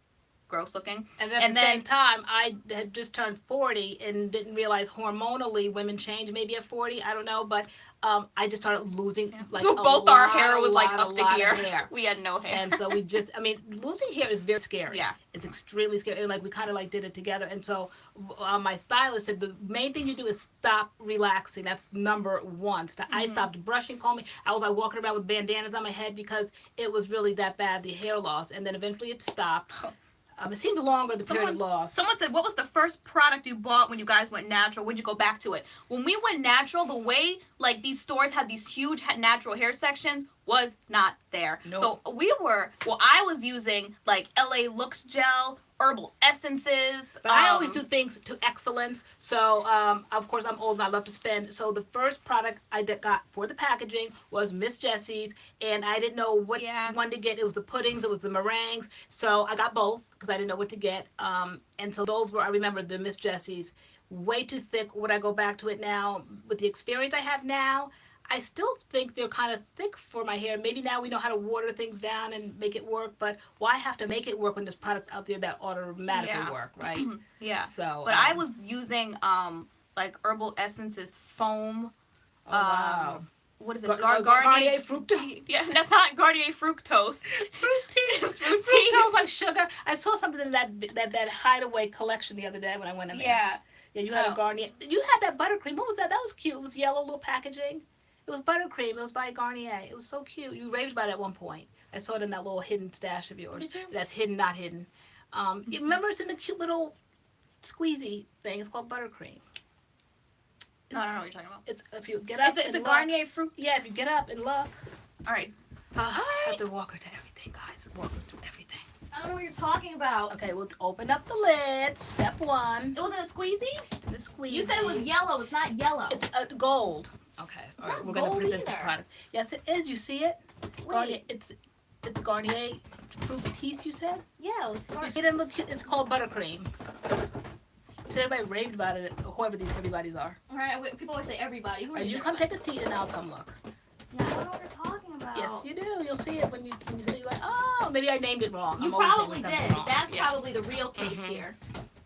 gross looking. And then at the same time, I had just turned 40 and didn't realize hormonally women change maybe at 40. I don't know, but I just started losing like so both our hair was like up to here. We had no hair, and so we just, I mean, losing hair is very scary. Yeah, it's extremely scary. And like we kind of like did it together. And so my stylist said the main thing you do is stop relaxing. That's number one. So I stopped brushing, combing. I was like walking around with bandanas on my head because it was really that bad, the hair loss. And then eventually it stopped. It seemed longer, the period of loss. Someone said, what was the first product you bought when you guys went natural? Would you go back to it? When we went natural, the way, like, these stores had these huge natural hair sections was not there. Nope. So I was using, like, LA Looks Gel, herbal essences. But I always do things to excellence. So, of course, I'm old and I love to spend. So the first product I got for the packaging was Miss Jessie's. And I didn't know what one to get. It was the puddings. It was the meringues. So I got both because I didn't know what to get. And so those were, I remember the Miss Jessie's. Way too thick. Would I go back to it now? With the experience I have now, I still think they're kind of thick for my hair. Maybe now we know how to water things down and make it work, but why have to make it work when there's products out there that automatically work, right? Yeah. So, but I was using like herbal essences foam. Oh, wow. What is it? Garnier fructose. Yeah, that's not Garnier fructose. Fructose. Fructose like sugar. I saw something in that Hideaway collection the other day when I went in there. Yeah. Yeah, you had a Garnier. You had that buttercream. What was that? That was cute. It was yellow little packaging. It was buttercream. It was by Garnier. It was so cute. You raved about it at one point. I saw it in that little hidden stash of yours. That's hidden, not hidden. You remember it's in the cute little squeezy thing. It's called buttercream. No, I don't know what you're talking about. It's if you get up. It's a Garnier fruit. Yeah, if you get up and look. All right. I have to walk her to everything, guys. Walk her through everything. I don't know what you're talking about. Okay, we'll open up the lid. Step one. It was in a squeezy? It's in a squeezy. You said it was yellow. It's not yellow. It's gold. Okay. All right. We're gonna present the product. Yes, it is. You see it? Garnier. It's Garnier Fructis. You said? Yeah. It's you see it in the. It's called buttercream. You said everybody raved about it. Whoever these everybody's are. All right. People always say everybody. Who you come take a seat and I'll come look. Yeah, I don't know what you're talking about. Yes, you do. You'll see it when you say you're like, oh, maybe I named it wrong. You probably did. That's probably the real case here.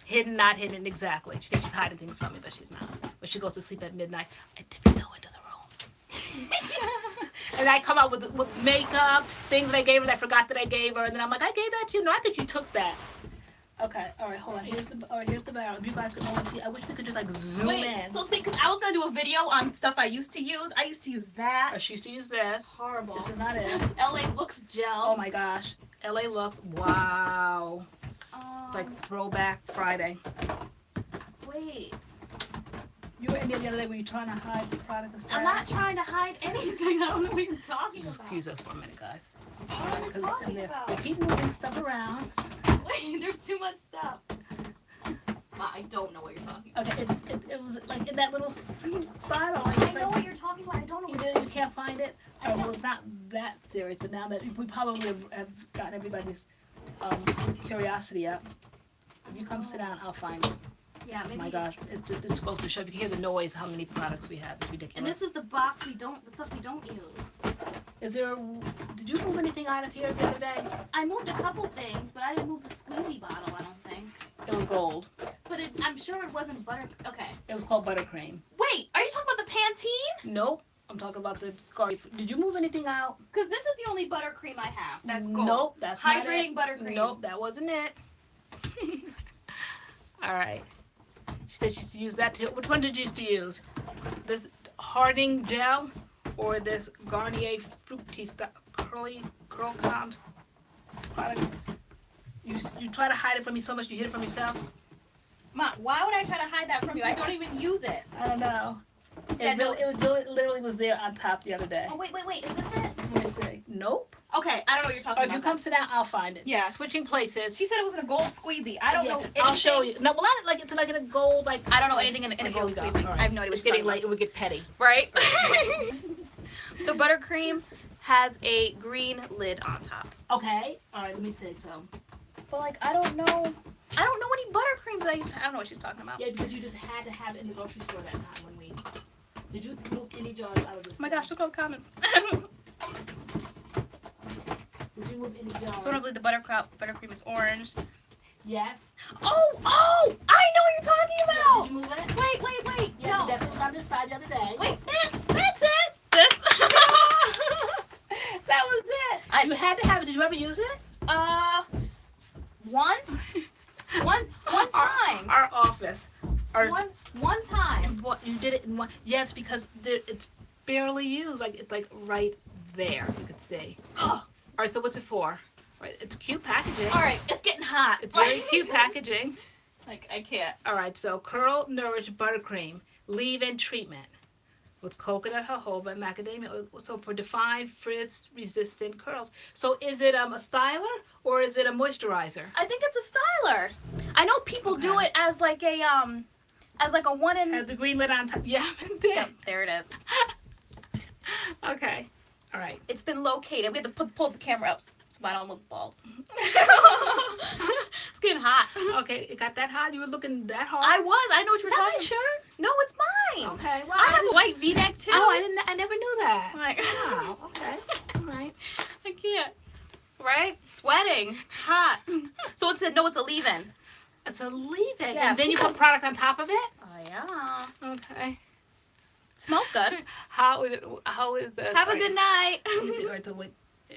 Hidden, not hidden, exactly. She thinks she's hiding things from me, but she's not. When she goes to sleep at midnight, I tiptoe into the room. And I come out with makeup, things that I gave her that I forgot that I gave her, and then I'm like, I gave that to you. No, I think you took that. Okay, all right, hold on. Here's the barrel. If you guys could only see, I wish we could just like zoom in. So see, because I was gonna do a video on stuff I used to use. I used to use that. Or she used to use this. Horrible. This is not it. LA Looks Gel. Oh my gosh. LA Looks. Wow. It's like Throwback Friday. Wait. You were in there the other day when you were trying to hide the product and stuff. I'm not trying to hide anything. I don't know what you're talking Just about. excuse us for a minute, guys. What are you talking about? We keep moving stuff around. Wait, there's too much stuff. I don't know what you're talking about. Okay, it was like in that little bottle. I know what you're talking about. I don't know. You can't find it. Well, it's not that serious, but now that we probably have gotten everybody's curiosity up. If you come sit down, I'll find it. Yeah, maybe. Oh my gosh, it just goes to show. If you can hear the noise, how many products we have. It's ridiculous. And this is the box the stuff we don't use. Did you move anything out of here the other day? I moved a couple things, but I didn't move the squeezy bottle, I don't think. It was gold. But I'm sure it wasn't butter. Okay. It was called buttercream. Wait, are you talking about the Pantene? Nope. I'm talking about the garlic. Did you move anything out? Because this is the only buttercream I have. That's gold. Nope, that's hydrating not it. buttercream. Nope, that wasn't it. All right. She said she used to use that too. Which one did you used to use? This hardening gel or this Garnier Fructis Curl Count product? You try to hide it from me so much you hid it from yourself? Mom, why would I try to hide that from you? I don't even use it. I don't know. Yeah, It literally was there on top the other day. Oh, wait. Is this it? Let me see. Nope. Okay, I don't know what you're talking Or about. if you come sit down, I'll find it. Yeah. Switching places. She said it was in a gold squeezy. I don't know anything. I'll show you. No, well, it's like in a gold, like... I don't know anything in a gold squeezy. Right. I have no idea what It's you're getting talking late. It would get petty. Right? The buttercream has a green lid on top. Okay. All right, let me see. So... But, like, I don't know any buttercreams that I used to... I don't know what she's talking about. Yeah, because you just had to have it in the grocery store that time when we... Did you move any jars out of this? Oh my gosh, look at all the comments. Did you move any jars? So I believe the buttercream is orange. Yes. Oh! I know what you're talking about! Did you move it? Wait. Yes, No. it definitely was on this side the other day. Wait, that's it! This? That was it. You had to have it. Did you ever use it? Once. One time. Our office. One time. You did it in one. Yes, because it's barely used. Like it's like right there. You could see. Oh. All right. So what's it for? Right. It's cute packaging. All right. It's getting hot. It's very cute packaging. Like I can't. All right. So Curl Nourish Buttercream Leave-In Treatment with coconut jojoba and macadamia oil. So for defined frizz-resistant curls. So is it a styler or is it a moisturizer? I think it's a styler. I know people do it as like a one in. Has the green lid on top. Yeah, Yep, there it is. Okay. All right. It's been located. We have to pull the camera up so I don't look bald. It's getting hot. Okay, it got that hot? You were looking that hard? I know what you were talking about. Is that my shirt? No, it's mine. Okay. Well, I have a white V-neck too. Oh, I never knew that. Like, Wow. Okay. All right. I can't. Right? Sweating. Hot. So it's a leave-in. It's a leave-in. Yeah, And then you put product on top of it? Oh yeah. Okay. Smells good. How is the Have a good night. Let me see. All right, so wait.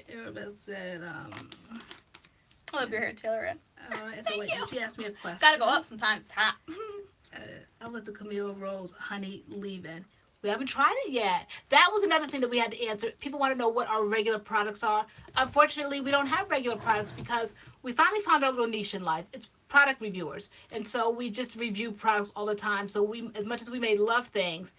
Everybody said, I love your hair, Taylor. all right, so wait, she asked me a question. Gotta go up sometimes. It's hot. That was the Camille Rose Honey Leave-In. We haven't tried it yet. That was another thing that we had to answer. People want to know what our regular products are. Unfortunately, we don't have regular products because we finally found our little niche in life. It's product reviewers. And so we just review products all the time. So we, as much as we may love things,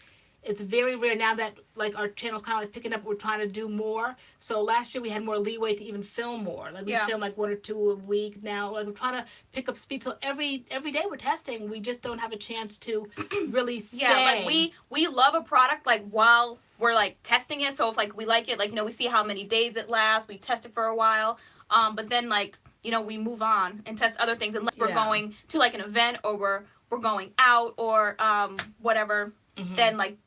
it's very rare now that like our channel's kind of like picking up. We're trying to do more. So last year we had more leeway to even film more. Like we film like 1 or 2 a week now. Like we're trying to pick up speed. So every day we're testing. We just don't have a chance to really say. Yeah, like we love a product like while we're like testing it. So if like we like it, like we see how many days it lasts. We test it for a while. But then like we move on and test other things unless we're going to like an event or we're going out or whatever. Mm-hmm. Then like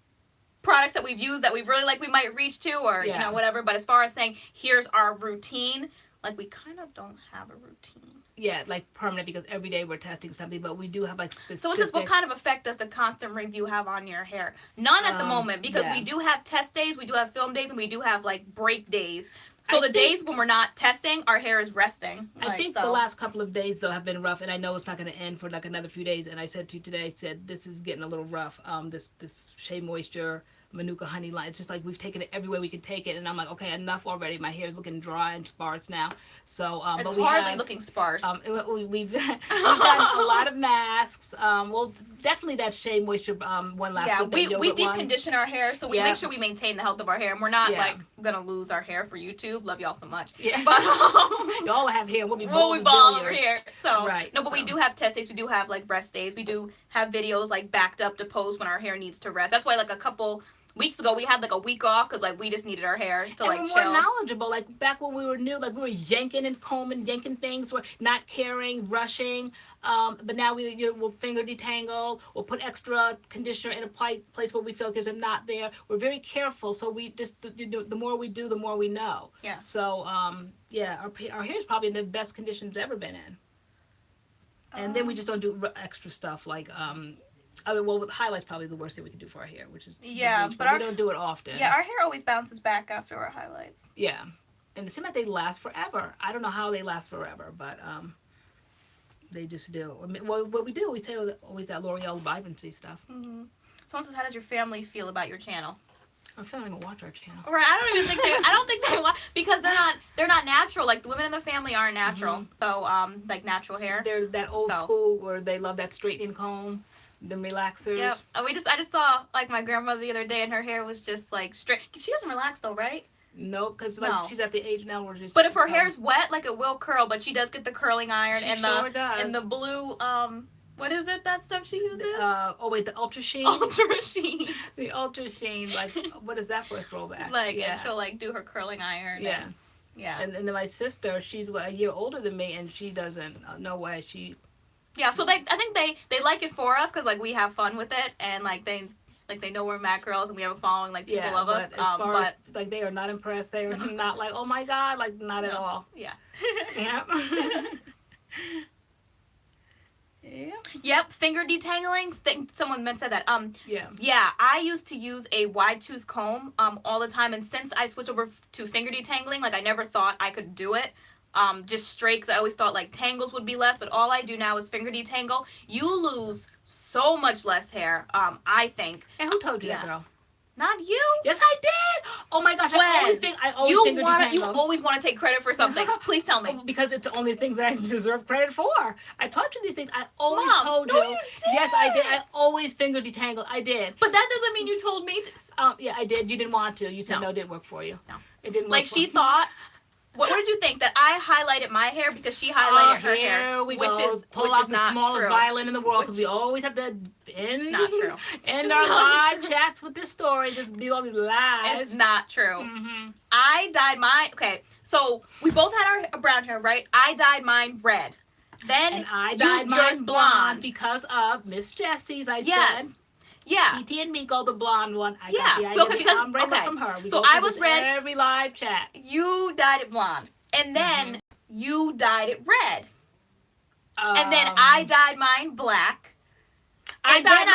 products that we've used that we really like we might reach to or whatever, but as far as saying here's our routine, like we kind of don't have a routine. Yeah, like permanent because every day we're testing something, but we do have like specific. So what's this, what kind of effect does the constant review have on your hair? None at the moment because we do have test days, we do have film days, and we do have like break days. So the days when we're not testing, our hair is resting. I think the last couple of days though have been rough, and I know it's not going to end for like another few days. And I said to you today, this is getting a little rough. This Shea Moisture Manuka honey line. It's just like we've taken it everywhere we could take it, and I'm like, okay, enough already. My hair is looking dry and sparse now. So, it's but we hardly have, looking sparse. we've done a lot of masks. Well, definitely that Shea Moisture one last week. We deep condition our hair, so we make sure we maintain the health of our hair, and we're not like gonna lose our hair for YouTube. Love y'all so much. Yeah. But y'all have hair. We'll be bald over here. So but we do have test days. We do have like rest days. We do have videos like backed up to post when our hair needs to rest. That's why like a couple weeks ago we had like a week off because like we just needed our hair to like chill. We're more knowledgeable. Like back when we were new, like we were yanking and combing, yanking things, we're not caring, rushing. But now we'll finger detangle, we'll put extra conditioner in a place where we feel like there's a knot there. We're very careful, so we just the more we do, the more we know. Yeah. So our hair is probably in the best condition it's ever been in. And then we just don't do extra stuff like with highlights probably the worst thing we can do for our hair, which is bleach, but we don't do it often. Yeah, our hair always bounces back after our highlights. Yeah, and it seems like they last forever. I don't know how they last forever, but they just do. Well, what we do, we say always that L'Oreal vibrancy stuff. Mm-hmm. Someone says, how does your family feel about your channel? Our family don't watch our channel. Right, I don't think they watch because they're not natural. Like the women in the family aren't natural. Mm-hmm. So like natural hair. They're that old school where they love that straightening comb. The relaxers. Yep. I just saw like my grandmother the other day, and her hair was just like straight. She doesn't relax though, right? No, because she's at the age now where just. But if her hair's wet, like it will curl. But she does get the curling iron does. And the blue what is it? That stuff she uses? The Ultra Sheen. Ultra Sheen. The Ultra Sheen. Like, what is that for a throwback? Like, and she'll like do her curling iron. Yeah. Yeah. And then my sister, she's like a year older than me, and she doesn't. No way. Yeah, so I think they like it for us because like we have fun with it, and like they know we're MADCURLS and we have a following, like people love us. As far as like they are not impressed, they are not like, oh my god, like not at all. Yeah. Yeah. Yeah. Yep, finger detangling. Someone said that. Yeah. Yeah, I used to use a wide tooth comb all the time, and since I switched over to finger detangling, like I never thought I could do it. Just straight, 'cause I always thought like tangles would be left, but all I do now is finger detangle. You lose so much less hair, I think. And who told you that, girl? Not you. Yes, I did. Oh my gosh, I always finger detangle. You always want to take credit for something. Please tell me. Because it's the only things that I deserve credit for. I taught you these things. I always told you. No, you did. Yes, I did. I always finger detangle. I did. But that doesn't mean you told me to. Yeah, I did. You didn't want to. You said no, it didn't work for you. No. It didn't work like she thought. What did you think? That I highlighted my hair because she highlighted her hair? Which is the smallest violin in the world, because we always have to end not true. End our live chats with this story. These all these lies. It's not true. Mm-hmm. I dyed mine. Okay, so we both had our brown hair, right? I dyed mine red. Then I dyed mine blonde because of Miss Jessie's. Said. Yeah. TT and Miko, the blonde one. I got the idea from her. So I was red. Every live chat. You dyed it blonde. And then you dyed it red. And then I dyed mine black. I dyed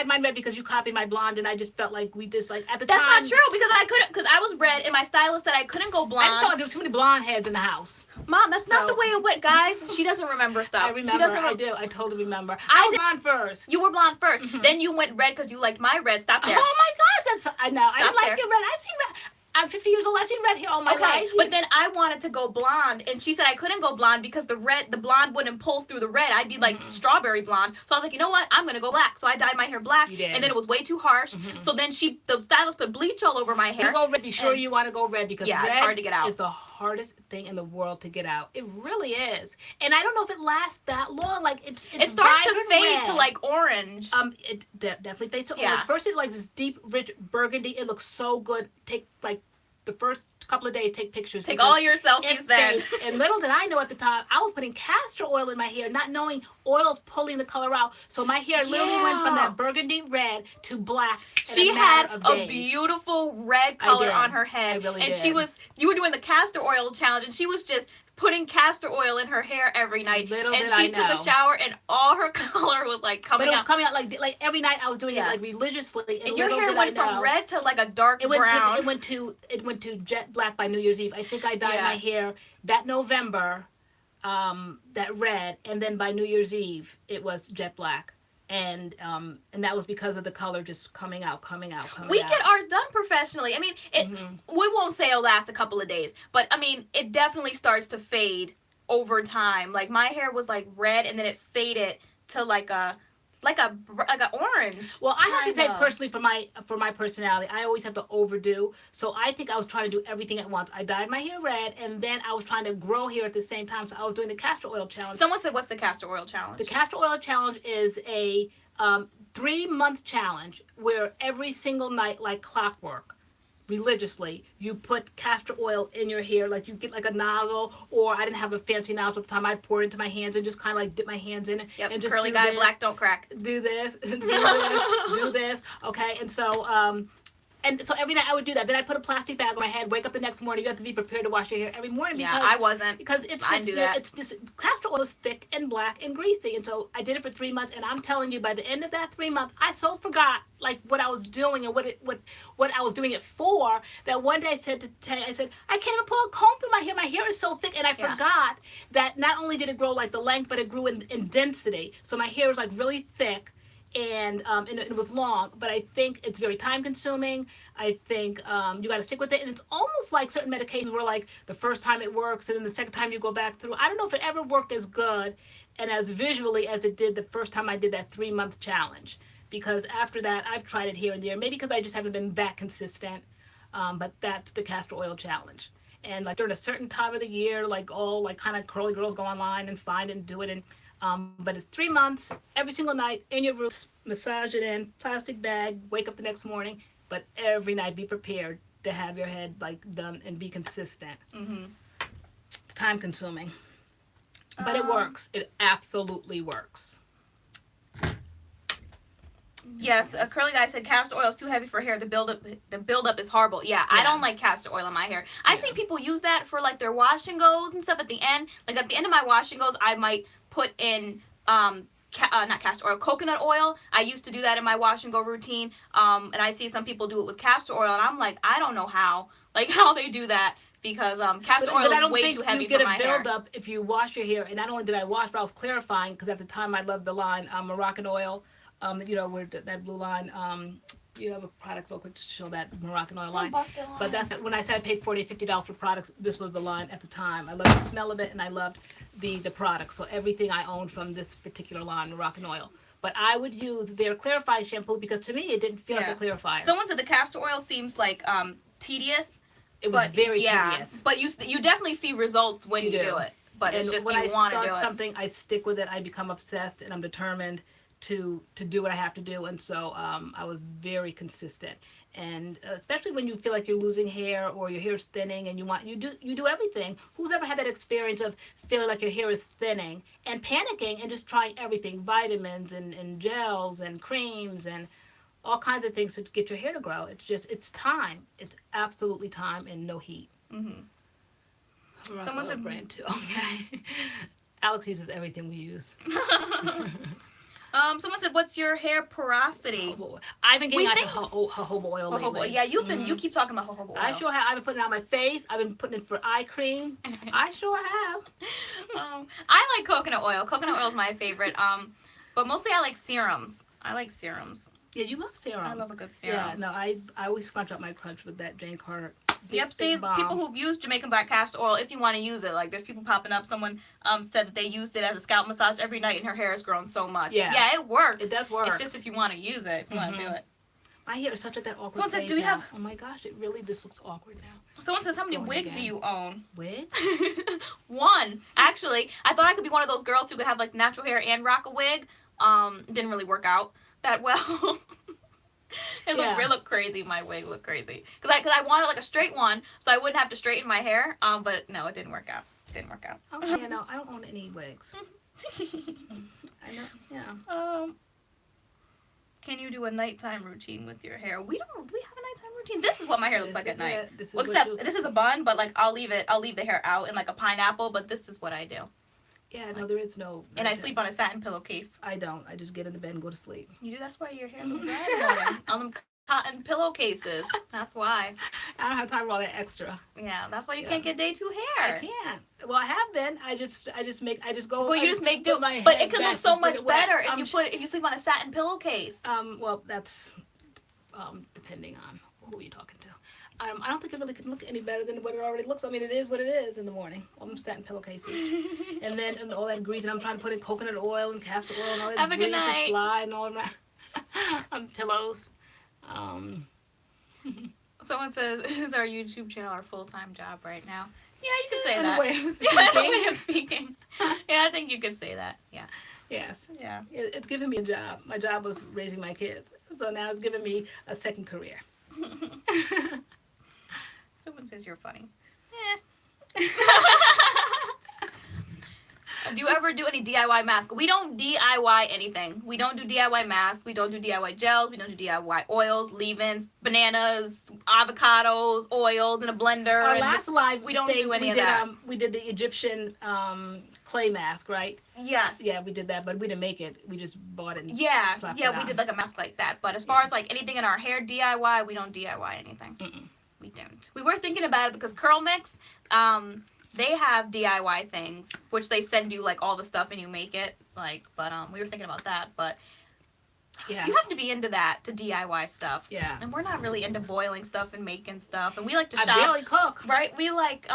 mine red because you copied my blonde, and I just felt like we just like at the time. That's not true because I was red, and my stylist said I couldn't go blonde. I just felt like there was too many blonde heads in the house. Mom, that's not the way it went, guys. She doesn't remember stuff. I remember. I do. I totally remember. I was blonde first. You were blonde first. Then you went red because you liked my red. Stop there. Oh my gosh, I know. I didn't like your red. I've seen red. I'm 50 years old. I've seen red hair all my life. But then I wanted to go blonde, and she said I couldn't go blonde because the blonde wouldn't pull through the red. I'd be like strawberry blonde. So I was like, you know what? I'm gonna go black. So I dyed my hair black, and then it was way too harsh. So then the stylist put bleach all over my hair. You go red. Be sure you want to go red because red it's hard to get out. Is the hardest thing in the world to get out. It really is, and I don't know if it lasts that long. Like it starts to fade to like orange. It definitely fades to orange. First, it's like this deep, rich burgundy. It looks so good. Take like the first couple of days, take pictures. Take all your selfies then. And little did I know at the time, I was putting castor oil in my hair, not knowing oil's pulling the color out. So my hair literally went from that burgundy red to black. She had a beautiful red color on her head. I really did. You were doing the castor oil challenge, and she was just putting castor oil in her hair every night. She took a shower, and all her color was like coming out. But it was coming out like every night. I was doing it like religiously. And your hair went from red to like a dark brown. It went to jet black by New Year's Eve. I think I dyed my hair that November, that red, and then by New Year's Eve it was jet black. and that was because of the color just coming out. We get ours done professionally. I mean, we won't say it'll last a couple of days, but I mean, it definitely starts to fade over time. Like my hair was like red, and then it faded to like a orange. Well, I have to say personally, for my personality, I always have to overdo. So I think I was trying to do everything at once. I dyed my hair red, and then I was trying to grow hair at the same time. So I was doing the castor oil challenge. Someone said, "What's the castor oil challenge?" The castor oil challenge is a 3-month challenge where every single night, like clockwork, religiously, you put castor oil in your hair. Like you get like a nozzle, or I didn't have a fancy nozzle at the time. I'd pour it into my hands and just kind of like dip my hands in it. Yep, and just curly guy, black don't crack. Do this, do this. Okay, and so every night I would do that. Then I'd put a plastic bag on my head, wake up the next morning. You have to be prepared to wash your hair every morning. Because, I wasn't. Because it's just, it's just, castor oil is thick and black and greasy. And so I did it for 3 months. And I'm telling you, by the end of that 3 months, I so forgot like what I was doing and what I was doing it for, that one day I said to Tay, I said, I can't even pull a comb through my hair. My hair is so thick. And I forgot that not only did it grow like the length, but it grew in density. So my hair was like really thick. And it was long, but I think it's very time consuming. I think you got to stick with it, and it's almost like certain medications where like the first time it works, and then the second time you go back through. I don't know if it ever worked as good and as visually as it did the first time I did that 3-month challenge, because after that I've tried it here and there, maybe because I just haven't been that consistent. But that's the castor oil challenge, and like during a certain time of the year, like all like kind of curly girls go online and find and do it, and but it's 3 months, every single night, in your room, massage it in, plastic bag, wake up the next morning, but every night be prepared to have your head like done and be consistent. It's time consuming, but it works. It absolutely works. Yes, a curly guy said castor oil is too heavy for hair. The buildup is horrible. Yeah, I don't like castor oil in my hair. I see people use that for like their wash and goes and stuff at the end. Like at the end of my wash and goes, I might put in not castor oil, coconut oil. I used to do that in my wash and go routine. And I see some people do it with castor oil, and I'm like, I don't know how they do that. Because castor oil is way too heavy for my hair. You get a buildup if you wash your hair. And not only did I wash, but I was clarifying, because at the time I loved the line Moroccan oil. You know, where that blue line, you have a product book which show that Moroccan oil line. But that's when I said I paid $40 or $50 for products, this was the line at the time. I loved the smell of it, and I loved the product. So everything I owned from this particular line, Moroccan oil. But I would use their clarifying shampoo, because to me it didn't feel like a clarifier. Someone said the castor oil seems like tedious. It was very tedious. But you definitely see results when you do it. But it's just when you want to do it. When I start something, I stick with it. I become obsessed, and I'm determined to do what I have to do. And so I was very consistent. And especially when you feel like you're losing hair or your hair is thinning and you do everything. Who's ever had that experience of feeling like your hair is thinning and panicking and just trying everything, vitamins and gels and creams and all kinds of things to get your hair to grow? It's time. It's absolutely time, and no heat. Someone said brand too. Okay. Alex uses everything we use. Someone said, "What's your hair porosity?" I've been getting jojoba oil lately. Yeah, you keep talking about jojoba oil. I sure have. I've been putting it on my face. I've been putting it for eye cream. I sure have. I like coconut oil. Coconut oil is my favorite. But mostly I like serums. I like serums. Yeah, you love serums. I love a good serum. Yeah, no, I always scrunch up my crunch with that Jane Carter. Yep, see, people who've used Jamaican black castor oil, if you want to use it, like there's people popping up. Someone said that they used it as a scalp massage every night, and her hair has grown so much. Yeah, it works. It does work. It's just if you want to use it, if you want to do it. My hair is such that awkward Someone said, phase do you now. have... Oh my gosh, it really just looks awkward now. Someone says, how many wigs do you own? Wigs? One. Actually, I thought I could be one of those girls who could have like natural hair and rock a wig. Didn't really work out that well. It looked crazy. My wig looked crazy because I wanted like a straight one, so I wouldn't have to straighten my hair. But no, it didn't work out. Okay, yeah, no, I don't own any wigs. I know. Yeah. Can you do a nighttime routine with your hair? We have a nighttime routine. This is what my hair looks like at night. This is a bun, but like I'll leave the hair out in like a pineapple. But this is what I do. Yeah, no, there is no. And I sleep on a satin pillowcase. I don't. I just get in the bed and go to sleep. You do? That's why your hair looks bad. On them cotton pillowcases. That's why. I don't have time for all that extra. Yeah, that's why you can't get day 2 hair. I can't. Well, I have been. I just go. Well, you just make do. But it could look so much better if you sleep on a satin pillowcase. Well, that's depending on who you're talking to. I don't think it really can look any better than what it already looks. I mean, it is what it is in the morning. All them satin pillowcases. and all that grease, and I'm trying to put in coconut oil and castor oil and all that Have a good grease night. and fly and all of that on pillows. Someone says, is our YouTube channel our full-time job right now? Yeah, you can say that. Way of speaking. Yeah, I think you could say that. Yeah. Yes. Yeah. It's given me a job. My job was raising my kids. So now it's given me a second career. Someone says you're funny. Yeah. Do you ever do any DIY masks? We don't DIY anything. We don't do DIY masks. We don't do DIY gels. We don't do DIY oils, leave-ins, bananas, avocados, oils in a blender. Our last live we don't do any of that. We did the Egyptian clay mask, right? Yes. Yeah, we did that, but we didn't make it. We just bought it. And yeah, we did like a mask like that. But as far as like anything in our hair DIY, we don't DIY anything. We don't. We were thinking about it because CURLMIX, they have DIY things, which they send you like all the stuff and you make it. Like, but we were thinking about that. But yeah, you have to be into that to DIY stuff. Yeah. And we're not really into boiling stuff and making stuff. And we like to shop. I barely cook. Right? We like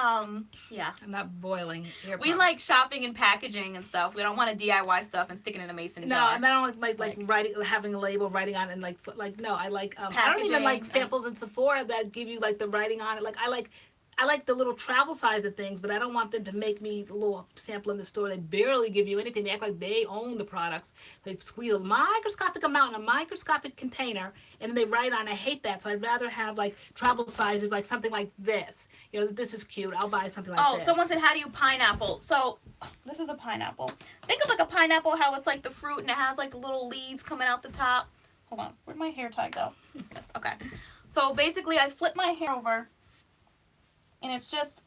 yeah. I'm not boiling. We like shopping and packaging and stuff. We don't want to DIY stuff and stick it in a mason jar. No, and I don't like writing, having a label, writing on it, and like no, I like I don't even like samples in Sephora that give you like the writing on it. Like I like the little travel size of things, but I don't want them to make me the little sample in the store. They barely give you anything. They act like they own the products. They squeeze a microscopic amount in a microscopic container, and then they write on. I hate that, so I'd rather have like travel sizes, like something like this. You know, this is cute. I'll buy something like this. Oh, someone said, how do you pineapple? So, this is a pineapple. Think of like a pineapple, how it's like the fruit, and it has like the little leaves coming out the top. Hold on. Where'd my hair tie go? Yes, okay. So, basically, I flip my hair over. And it's just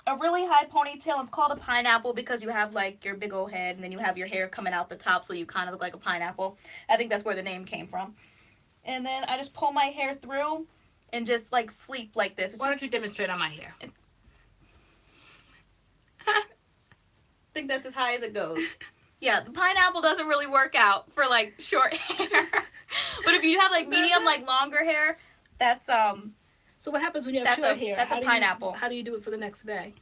a really high ponytail. It's called a pineapple because you have like your big old head and then you have your hair coming out the top so you kind of look like a pineapple. I think that's where the name came from. And then I just pull my hair through and just like sleep like this. Why don't you demonstrate on my hair? I think that's as high as it goes. Yeah, the pineapple doesn't really work out for like short hair. But if you have like medium, like longer hair, that's So what happens when you have short hair? That's a pineapple. How do you do it for the next day?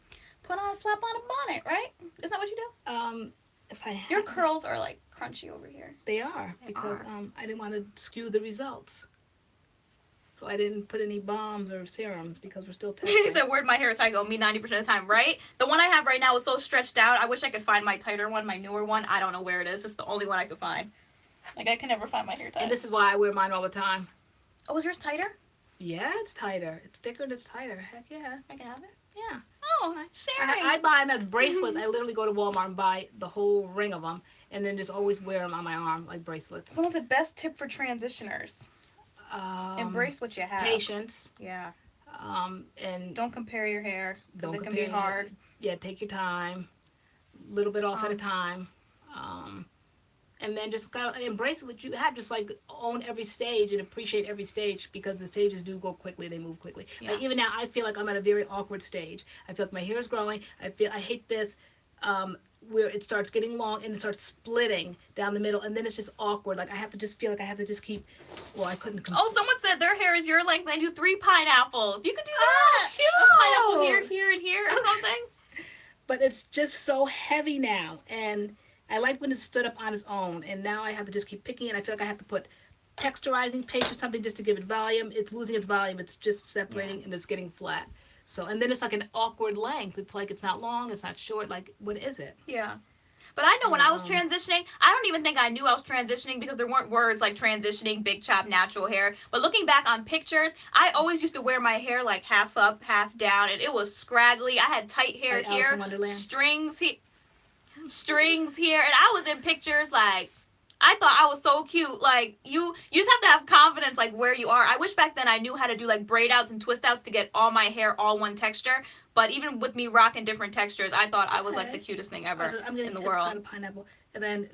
Put on a slap on a bonnet, right? Isn't that what you do? If I Your curls are like crunchy over here. They are because I didn't want to skew the results. So I didn't put any balms or serums because we're still testing. He said, where'd my hair tie go? Me 90% of the time, right? The one I have right now is so stretched out. I wish I could find my tighter one, my newer one. I don't know where it is. It's the only one I could find. Like, I can never find my hair tie. And this is why I wear mine all the time. Oh, is yours tighter? Yeah, it's tighter. It's thicker and it's tighter. Heck yeah. I can have it? Yeah. Oh, sharing. I buy them as bracelets. I literally go to Walmart and buy the whole ring of them and then just always wear them on my arm like bracelets. Someone said best tip for transitioners. Embrace what you have. Patience. Yeah. And don't compare your hair because it can be hard. Yeah, take your time. A little bit off at a time. And then just gotta embrace what you have. Just like own every stage and appreciate every stage because the stages do go quickly. They move quickly. Yeah. Like even now, I feel like I'm at a very awkward stage. I feel like my hair is growing. I hate this. Where it starts getting long and it starts splitting down the middle, and then it's just awkward. Like I have to just feel like I have to just keep. Well, I couldn't. Oh, someone said their hair is your length. And I do 3 pineapples. You could do that. Cute. A pineapple here, here, and here, or something. But it's just so heavy now, and I like when it stood up on its own, and now I have to just keep picking it. I feel like I have to put texturizing paste or something just to give it volume. It's losing its volume. It's just separating, and it's getting flat. So, and then it's like an awkward length. It's like it's not long, it's not short. Like, what is it? Yeah. But I know when I was transitioning, I don't even think I knew I was transitioning because there weren't words like transitioning, big chop, natural hair. But looking back on pictures, I always used to wear my hair like half up, half down, and it was scraggly. I had tight hair here, strings here, and I was in pictures like, I thought I was so cute. Like, you just have to have confidence, like, where you are. I wish back then I knew how to do, like, braid outs and twist outs to get all my hair all one texture. But even with me rocking different textures, I thought I was, like, the cutest thing ever in the world. Pineapple. And then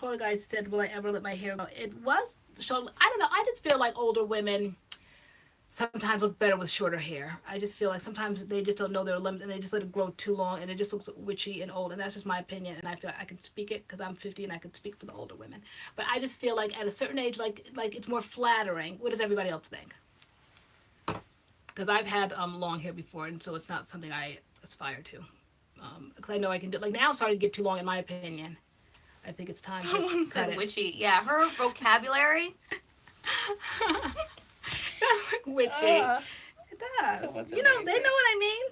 curly guy said, will I ever let my hair grow? It was short. I don't know. I just feel like older women sometimes look better with shorter hair. I just feel like sometimes they just don't know their limit and they just let it grow too long and it just looks witchy and old. And that's just my opinion. And I feel like I can speak it because I'm 50 and I can speak for the older women. But I just feel like at a certain age, like it's more flattering. What does everybody else think? Because I've had long hair before, and so it's not something I aspire to. Because I know I can do. Like now, it's starting to get too long, in my opinion. I think it's time to Someone cut said it. witchy. Yeah, her vocabulary. Witchy. It does. You know, they know what I mean.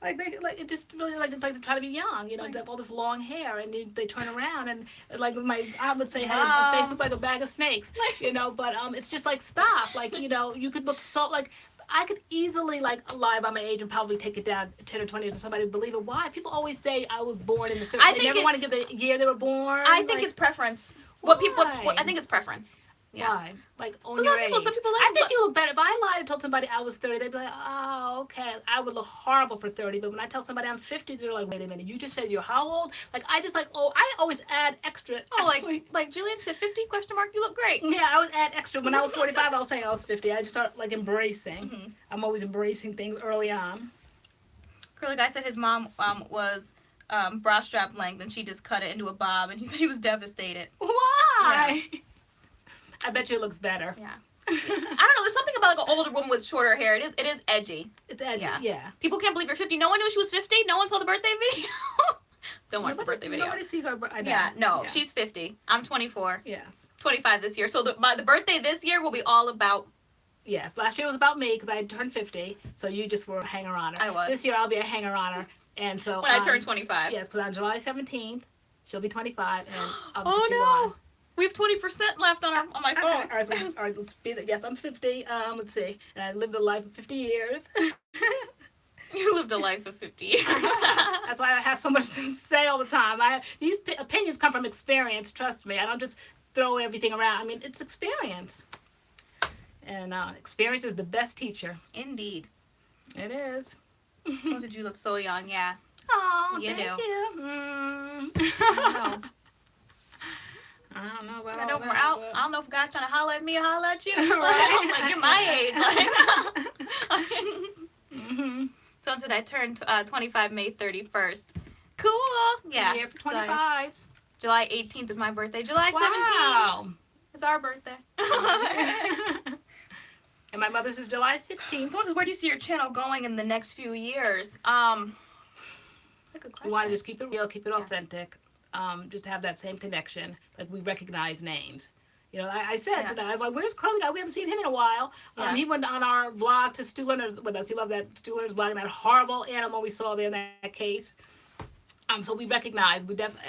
Like it just really like they're trying to be young. You know, they have all this long hair, and they turn around and like my aunt would say, had a face look like a bag of snakes. You know, but it's just like stop. Like you know, you could look so like. I could easily like lie about my age and probably take it down 10 or 20 to somebody to believe it. Why? People always say I was born in a certain. They never want to give the year they were born. I think it's preference. What people? I think it's preference. Yeah. Why? Like on your age. Some people like I think you look better. If I lied and told somebody I was 30, they'd be like, oh, okay. I would look horrible for 30. But when I tell somebody I'm 50, they're like, wait a minute. You just said you're how old? Like, I just like, I always add extra. Oh, like Julian said 50 question mark, you look great. Yeah, I would add extra. When I was 45, I was saying I was 50. I just start like embracing. Mm-hmm. I'm always embracing things early on. Curly guy said his mom was bra strap length and she just cut it into a bob and he said he was devastated. Why? Yeah. I bet you it looks better. Yeah. I don't know. There's something about like an older woman with shorter hair. It is edgy. It's edgy. Yeah. People can't believe you're 50. No one knew she was 50. No one saw the birthday video. Don't watch the birthday video. Nobody sees our birthday. Yeah. No. Yeah. She's 50. I'm 24. Yes. 25 this year. So the birthday this year will be all about. Yes. Last year was about me because I turned 50. So you just were a hanger-oner. I was. This year I'll be a hanger-oner. And so when I turn 25. Yes, because on July 17th, she'll be 25 and I'll be 51. Oh no. We have 20% left on my phone. Okay. All right, let's be there. Yes, I'm 50. Let's see. And I lived a life of 50 years. You lived a life of 50 years. That's why I have so much to say all the time. These opinions come from experience, trust me. I don't just throw everything around. I mean, it's experience. And experience is the best teacher. Indeed. It is. Oh, did you look so young? Yeah. Oh, thank you. I don't know about all that. I don't know if God's trying to holler at me or holler at you. Like, you're my age. Mm-hmm. So today I turned 25 May 31st. Cool. Yeah. Year for 25s. July 18th is my birthday. July 17th is our birthday. And my mother's is July 16th. So where do you see your channel going in the next few years? That's a good question. We want to just keep it real, keep it authentic. Just to have that same connection. Like we recognize names. You know, I said to that, I was like, where's Curly Guy? We haven't seen him in a while. He went on our vlog to Stu Leonard's with us. He loved that Stu Leonard's vlog and that horrible animal we saw there in that case. So we recognize,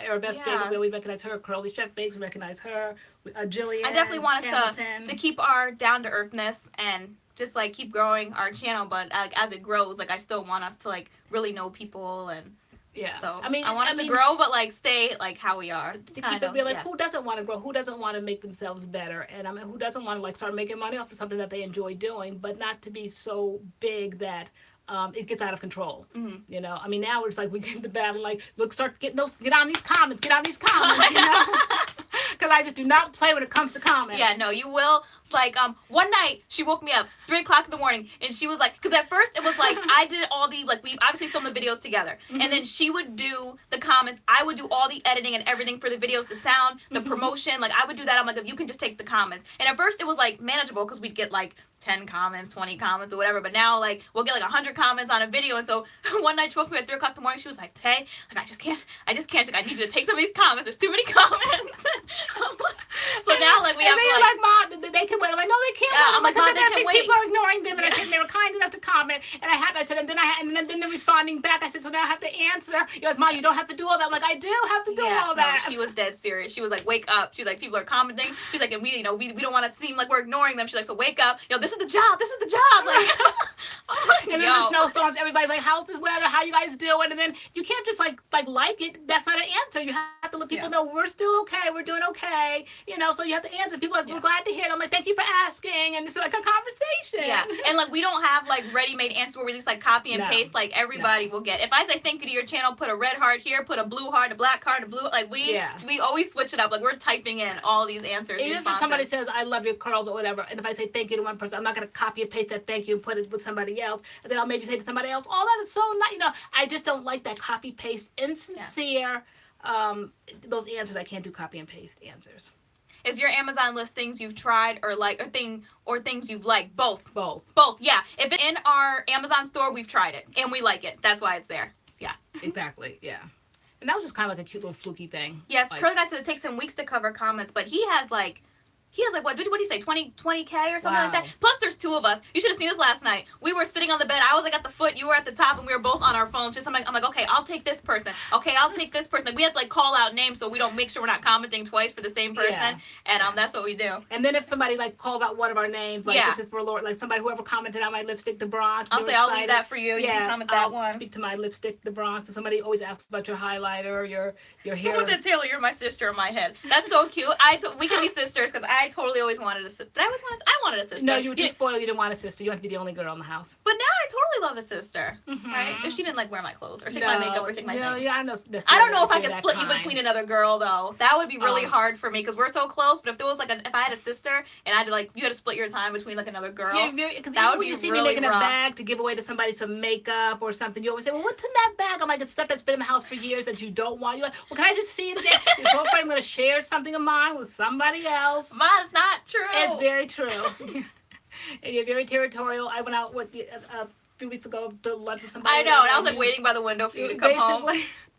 our best baby, we recognize her. Curly Chef Bakes, we recognize her. Jillian. I definitely want us Hamilton. to keep our down-to-earthness and just like keep growing our channel, but as it grows, like I still want us to like really know people and so I want us to grow, but like stay like how we are. To keep it real, like who doesn't want to grow? Who doesn't want to make themselves better? And who doesn't want to like start making money off of something that they enjoy doing, but not to be so big that it gets out of control. Mm-hmm. You know, I mean now it's like we get into battle, like get on these comments, you know. Because I just do not play when it comes to comments. Yeah, no, you will. Like, one night, she woke me up, 3 o'clock in the morning, and she was like, because at first it was like, I did all the, like, we obviously filmed the videos together, and then she would do the comments, I would do all the editing and everything for the videos, the sound, the promotion, like, I would do that. I'm like, if you can just take the comments. And at first it was, like, manageable, because we'd get, like, 10 comments, 20 comments, or whatever, but now, like, we'll get, like, 100 comments on a video, and so one night she woke me up at 3 o'clock in the morning, she was like, Tay, like, I just can't, I need you to take some of these comments, there's too many comments. So now, like, we have to, like, Mom, they can wait. I'm like, no, they can't wait. I'm like, Mom, they can't wait. People are ignoring them, and I said, they were kind enough to comment, and I said, and then they're responding back. I said, so now I have to answer. You're like, Mom, you don't have to do all that. I'm like, I do have to do all that. No, she was dead serious. She was like, wake up. She's like, people are commenting. She's like, and we don't want to seem like we're ignoring them. She's like, so wake up. This is the job. This is the job. Like, and then the snowstorms, everybody's like, how's this weather? How you guys doing? And then you can't just like it. That's not an answer. You to let people know we're still okay, we're doing okay, you know, so you have to answer. People are like, we're glad to hear it. I'm like, thank you for asking. And it's like a conversation. Yeah. And like, we don't have like ready-made answers where we just like copy and paste. Like everybody will get. If I say thank you to your channel, put a red heart here, put a blue heart, a black heart, a blue, like we always switch it up. Like we're typing in all these answers. Even if somebody says, I love your curls or whatever, and if I say thank you to one person, I'm not going to copy and paste that thank you and put it with somebody else. And then I'll maybe say to somebody else, oh, that is so nice. You know, I just don't like that copy paste, insincere. Those answers, I can't do copy and paste answers. Is your Amazon list things you've tried or like or things you've liked? Both. Both. Yeah. If it's in our Amazon store, we've tried it and we like it. That's why it's there. Yeah. Exactly. Yeah. And that was just kind of like a cute little fluky thing. Yes. Like, Curly Guy said it takes him weeks to cover comments, but he has like what did he say, 20K or something like that? Plus there's two of us. You should have seen us last night. We were sitting on the bed. I was like at the foot, you were at the top, and we were both on our phones. I'm like, okay, I'll take this person. Okay, I'll take this person. Like, we have to like call out names so we don't make sure we're not commenting twice for the same person. And that's what we do. And then if somebody like calls out one of our names, like this is for Lord, like somebody whoever commented on my lipstick, the Bronx. I'll say I'll leave that for you. You can comment that one. Speak to my lipstick, the Bronx. And somebody always asks about your highlighter, your hair. Someone said, Taylor, you're my sister in my head. That's so cute. We can be sisters because I totally always wanted a sister. Did I always want I wanted a sister. No, you were too spoiled. You didn't want a sister. You want to be the only girl in the house. But now I totally love a sister, right? If she didn't like wear my clothes or take my makeup or take my things. Yeah, I don't know if I could split you between another girl though. That would be really hard for me because we're so close. But if there was like if I had a sister and I had to like you had to split your time between like another girl, that would be you see really me making rough. a bag to give away to somebody some makeup or something. You always say, "Well, what's in that bag?" I'm like, "It's stuff that's been in the house for years that you don't want." You're like, "Well, can I just see it again?" You're so afraid I'm going to share something of mine with somebody else. Mine's not true. It's very true. And you're very territorial. I went out with a few weeks ago to lunch with somebody. I know, and I was like waiting by the window for you to come home.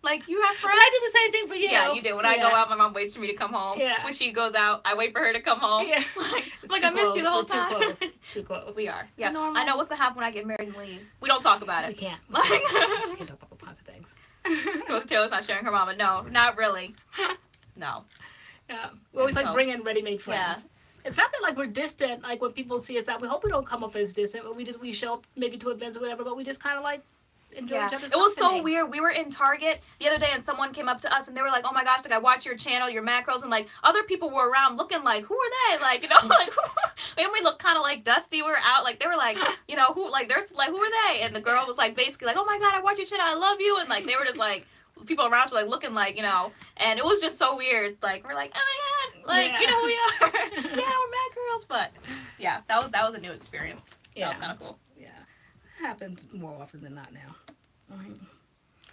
Like, you have friends? But I did the same thing for you. Yeah, you did. When I go out, my mom waits for me to come home. Yeah. When she goes out, I wait for her to come home. Yeah. It's like I missed you the whole time. Too close. Too close. We are. Yeah. Normal. I know what's going to happen when I get married and leave. We don't talk about it. We can't. We can't talk about those kinds of things. So Taylor's not sharing her mama. No, not really. No. Yeah. We always like bring in ready-made friends. Yeah. It's not that like we're distant, like when people see us out, we hope we don't come off as distant, but we show up maybe to events or whatever, but we just kind of like enjoy each other's It was company. so weird. We were in Target the other day and someone came up to us and they were like, oh my gosh, like I watch your channel, your MADCURLS, and like other people were around looking like, who are they? Like, you know, like, and we looked kind of like dusty. We were out, like they were like, you know, who, like, there's like, who are they? And the girl was like, basically like, oh my God, I watch your channel, I love you. And like, they were just like, people around us were like looking like, you know, and it was just so weird. Like, we're like, oh my God, like, you know who we are. Yeah, we're MADCURLS. But yeah, that was a new experience. That was kind of cool. Yeah. It happens more often than not now.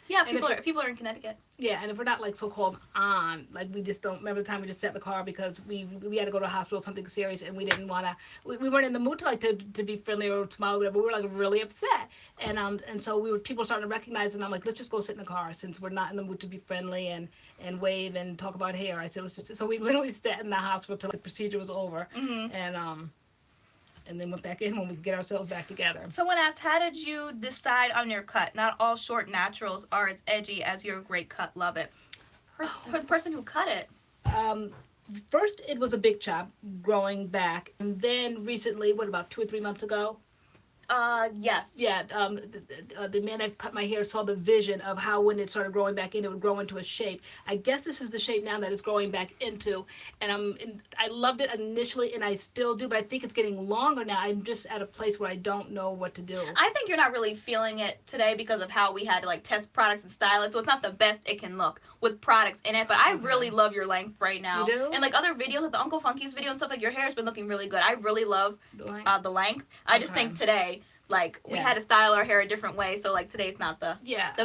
Yeah, people are in Connecticut. Yeah, and if we're not like so-called on, like we just don't remember the time we just sat in the car because we had to go to the hospital, something serious, and we didn't want to, we weren't in the mood to like to be friendly or smile or whatever. We were like really upset, and so people were starting to recognize, and I'm like, let's just go sit in the car since we're not in the mood to be friendly and wave and talk about hair. I said, let's just. So we literally sat in the hospital till the procedure was over, and then went back in when we could get ourselves back together. Someone asked, how did you decide on your cut? Not all short naturals are as edgy as your great cut. Love it. The person who cut it. First, it was a big chop growing back. And then recently, about 2 or 3 months ago? Yes. Yeah, the man that cut my hair saw the vision of how when it started growing back in, it would grow into a shape. I guess this is the shape now that it's growing back into. And I loved it initially, and I still do, but I think it's getting longer now. I'm just at a place where I don't know what to do. I think you're not really feeling it today because of how we had to like test products and style it. So it's not the best it can look with products in it, but I really love your length right now. You do? And like other videos, like the Uncle Funky's video and stuff, like your hair has been looking really good. I really love the length. I just think today, like we had to style our hair a different way, so like today's not the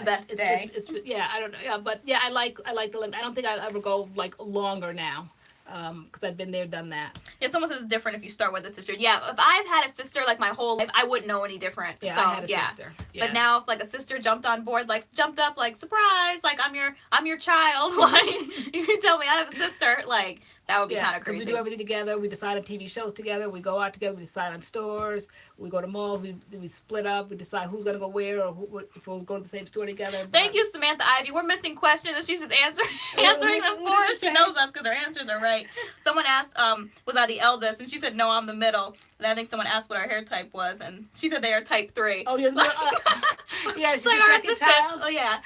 best day. I don't know. Yeah, but yeah, I like the length. I don't think I'll ever go like longer now, because I've been there, done that. Yeah, someone says it's different if you start with a sister. Yeah, if I've had a sister like my whole life, I wouldn't know any different. Yeah, so, I had a sister. Yeah. But now if like a sister jumped on board, like jumped up, like surprise, like I'm your child, like you can tell me I have a sister, like that would be kind of crazy. We do everything together. We decide on TV shows together. We go out together. We decide on stores. We go to malls. We split up. We decide who's gonna go where, or if we'll go to the same store together. Thank you, Samantha Ivy. We're missing questions, and she's just answering them for us. She knows us because her answers are right. Someone asked, was I the eldest? And she said, no, I'm the middle. And I think someone asked what our hair type was, and she said they are type 3. Oh, you're yeah, she's like our assistant. child. Oh yeah,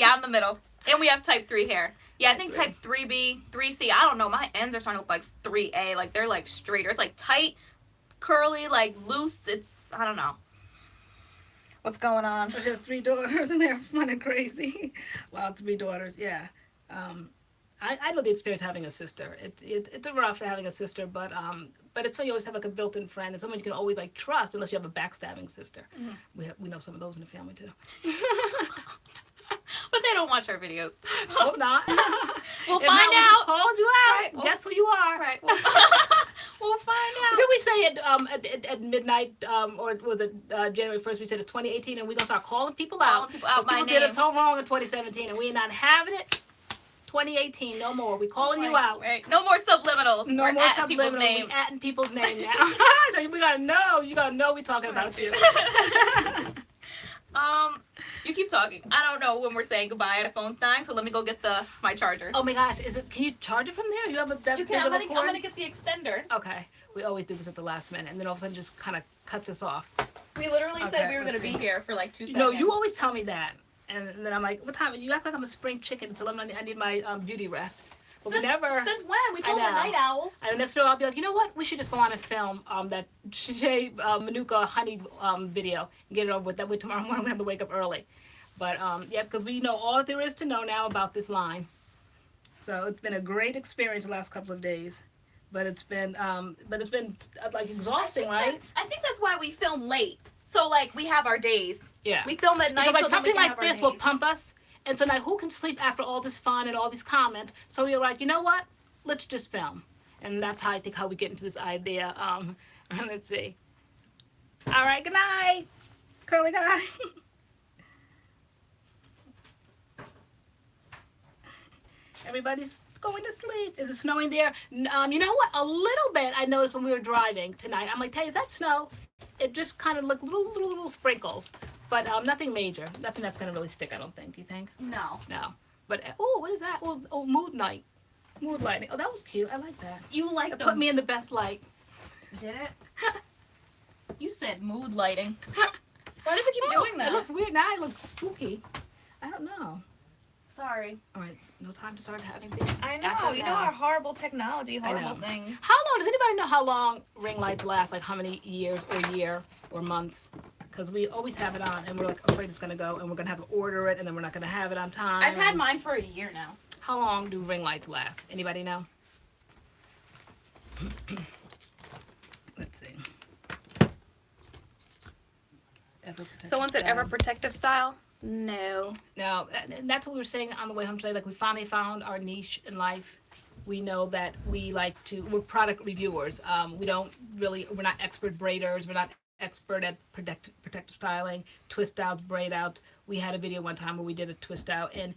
I'm the middle, and we have type 3 hair. Yeah, I think type 3B, 3C. I don't know. My ends are starting to look like 3A. Like, they're, like, straighter. It's, like, tight, curly, like, loose. It's, I don't know. What's going on? She has 3 daughters, and they're fun and crazy. Wow, 3 daughters, yeah. I know the experience having a sister. It's a rough having a sister, but it's fun. You always have like a built-in friend and someone you can always like trust, unless you have a backstabbing sister. We know some of those in the family too. But they don't watch our videos. Hope not. We'll find out. Just called you out. Right, Guess who you are. Right. We'll find out. Did we say at midnight, or was it January 1st? We said it's 2018, and we're gonna start calling people out. People did us so wrong in 2017, and we're not having it. 2018, no more. We calling you out. Right. No more subliminals. No We're more at subliminals. people's names. We atting people's name now. So we gotta know. You gotta know we talking about you. You keep talking. I don't know when we're saying goodbye. The phone's dying, so let me go get my charger. Oh my gosh, can you charge it from there? You have that big of a cord? I'm gonna get the extender. Okay. We always do this at the last minute, and then all of a sudden just kind of cuts us off. We literally said we were gonna be here for like 2 seconds. No, you always tell me that. And then I'm like, what time? You act like I'm a spring chicken until I need my beauty rest. But Since when? We told them night owls. And next door I'll be like, you know what? We should just go on and film that Shea Manuka honey video and get it over with. That way tomorrow morning I'm going to have to wake up early. But yeah, because we know all that there is to know now about this line. So it's been a great experience the last couple of days. But it's been like exhausting, right? I think that's why we film late. So like we have our days. Yeah. We film at night. Because like so something like this will pump us. And so now who can sleep after all this fun and all these comments? So we were like, you know what? Let's just film. And that's how I think how we get into this idea. Let's see. All right, good night, curly guy. Everybody's going to sleep. Is it snowing there? You know what? A little bit I noticed when we were driving tonight. I'm like, hey, is that snow? It just kind of looked little sprinkles. But nothing major. Nothing that's going to really stick, I don't think. Do you think? No. No. But, oh, what is that? Oh, mood night. Mood lighting. Oh, that was cute. I like that. You like it. Put me in the best light. Did it? You said mood lighting. Why does it keep doing that? It looks weird. Now it looks spooky. I don't know. Sorry. All right. No time to start having things. I know. You know our horrible technology, horrible things. How long? Does anybody know how long ring lights last? Like how many years or months? Because we always have it on, and we're like afraid it's going to go, and we're going to have to order it, and then we're not going to have it on time. I've had mine for a year now. How long do ring lights last? Anybody know? Let's see. Someone said ever protective style. No. No, that's what we were saying on the way home today. Like we finally found our niche in life. We know that we're product reviewers. We're not expert braiders. We're not expert at protective styling, twist outs, braid outs. We had a video one time where we did a twist out, and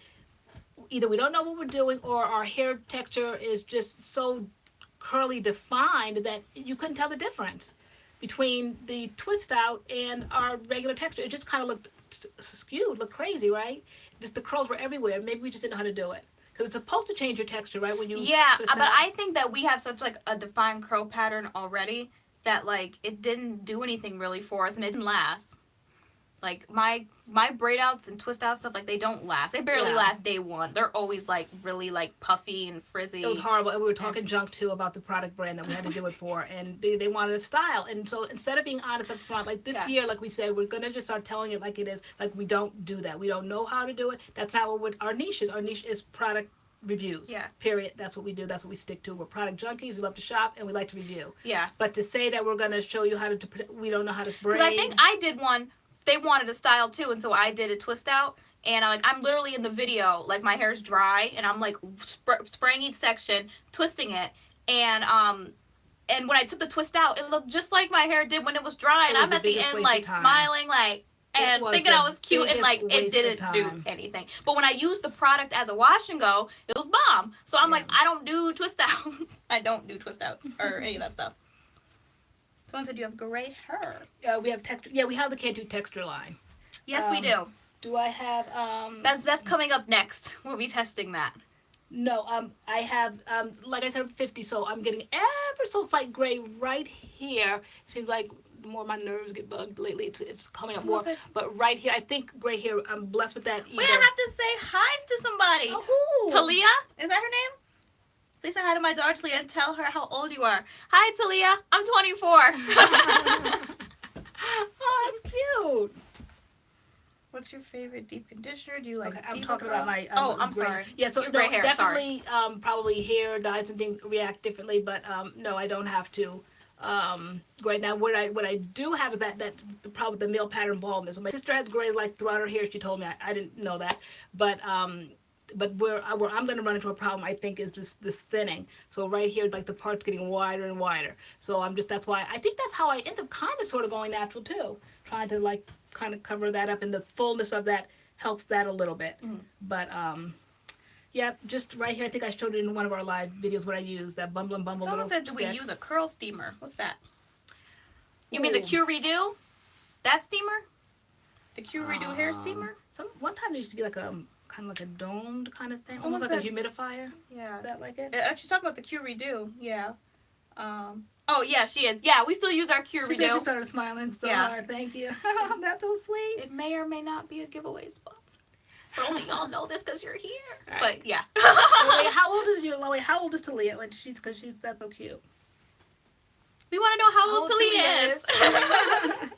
either we don't know what we're doing or our hair texture is just so curly defined that you couldn't tell the difference between the twist out and our regular texture. It just kind of looked skewed, looked crazy, right? Just the curls were everywhere. Maybe we just didn't know how to do it. Because it's supposed to change your texture, right? When you twist but I think that we have such like a defined curl pattern already that like it didn't do anything really for us, and it didn't last. Like my braid outs and twist out stuff, like they don't last. They barely last day one. They're always like really like puffy and frizzy. It was horrible. And we were talking junk too about the product brand that we had to do it for, and they wanted a style. And so instead of being honest up front, like this year, like we said, we're gonna just start telling it like it is. Like we don't do that. We don't know how to do it. That's not what our niche is. Our niche is product reviews. Yeah. Period. That's what we do. That's what we stick to. We're product junkies. We love to shop and we like to review. Yeah. But to say that we're gonna show you how to we don't know how to braid. Because I think I did one. They wanted a style too, and so I did a twist out, and I'm literally in the video, like my hair's dry, and I'm like spraying each section, twisting it, and when I took the twist out, it looked just like my hair did when it was dry, and I'm at the end like smiling like and thinking I was cute, and like it didn't do anything. But when I used the product as a wash and go, it was bomb. So I'm like, I don't do twist outs. I don't do twist outs or any of that stuff. Someone said you have gray hair. Yeah, we have texture. Yeah, we have the Can't Do texture line. Yes, we do. Do I have That's coming up next. We'll be testing that. No, I have like I said, 50. So I'm getting ever so slight gray right here. Seems like the more my nerves get bugged lately, it's coming up Someone more. said- But right here, I think right here, I'm blessed with that. Wait, I have to say hi to somebody. Oh, Talia? Is that her name? Please say hi to my daughter Talia and tell her how old you are. Hi, Talia. I'm 24. Oh, that's cute. What's your favorite deep conditioner? Do you like Okay, I'm Diva talking Curl? about my I'm gray- sorry. Yeah, so Your no, gray hair, definitely probably hair dyes and things react differently, but no, I don't have to. Right now, what I do have is that the problem with the male pattern baldness. When my sister has gray like throughout her hair, she told me I didn't know that, but where I'm going to run into a problem, I think, is this thinning. So right here, like the part's getting wider and wider. So that's why I think that's how I end up kind of sort of going natural too, trying to like kind of cover that up, and the fullness of that helps that a little bit. But yeah, just right here, I think I showed it in one of our live videos what I use, that Bumble and Bumble. Someone said, do we stick. use a curl steamer? What's that? You mean the Ooh. Cure Redo? That steamer? The Cure Redo hair steamer? One time there used to be like a kind of like a domed kind of thing, Someone almost like a said- humidifier. Yeah. Is that like it? She's talking about the Cure Redo. Yeah. Oh, yeah, she is. Yeah, we still use our Cure She said she Redo. started smiling so Yeah. hard. Thank you. That's so sweet. It may or may not be a giveaway sponsor. But only y'all know this because you're here. Right. But yeah. Wait, how old is How old is Talia? Because she's that's so cute. We want to know how old Talia Talia is.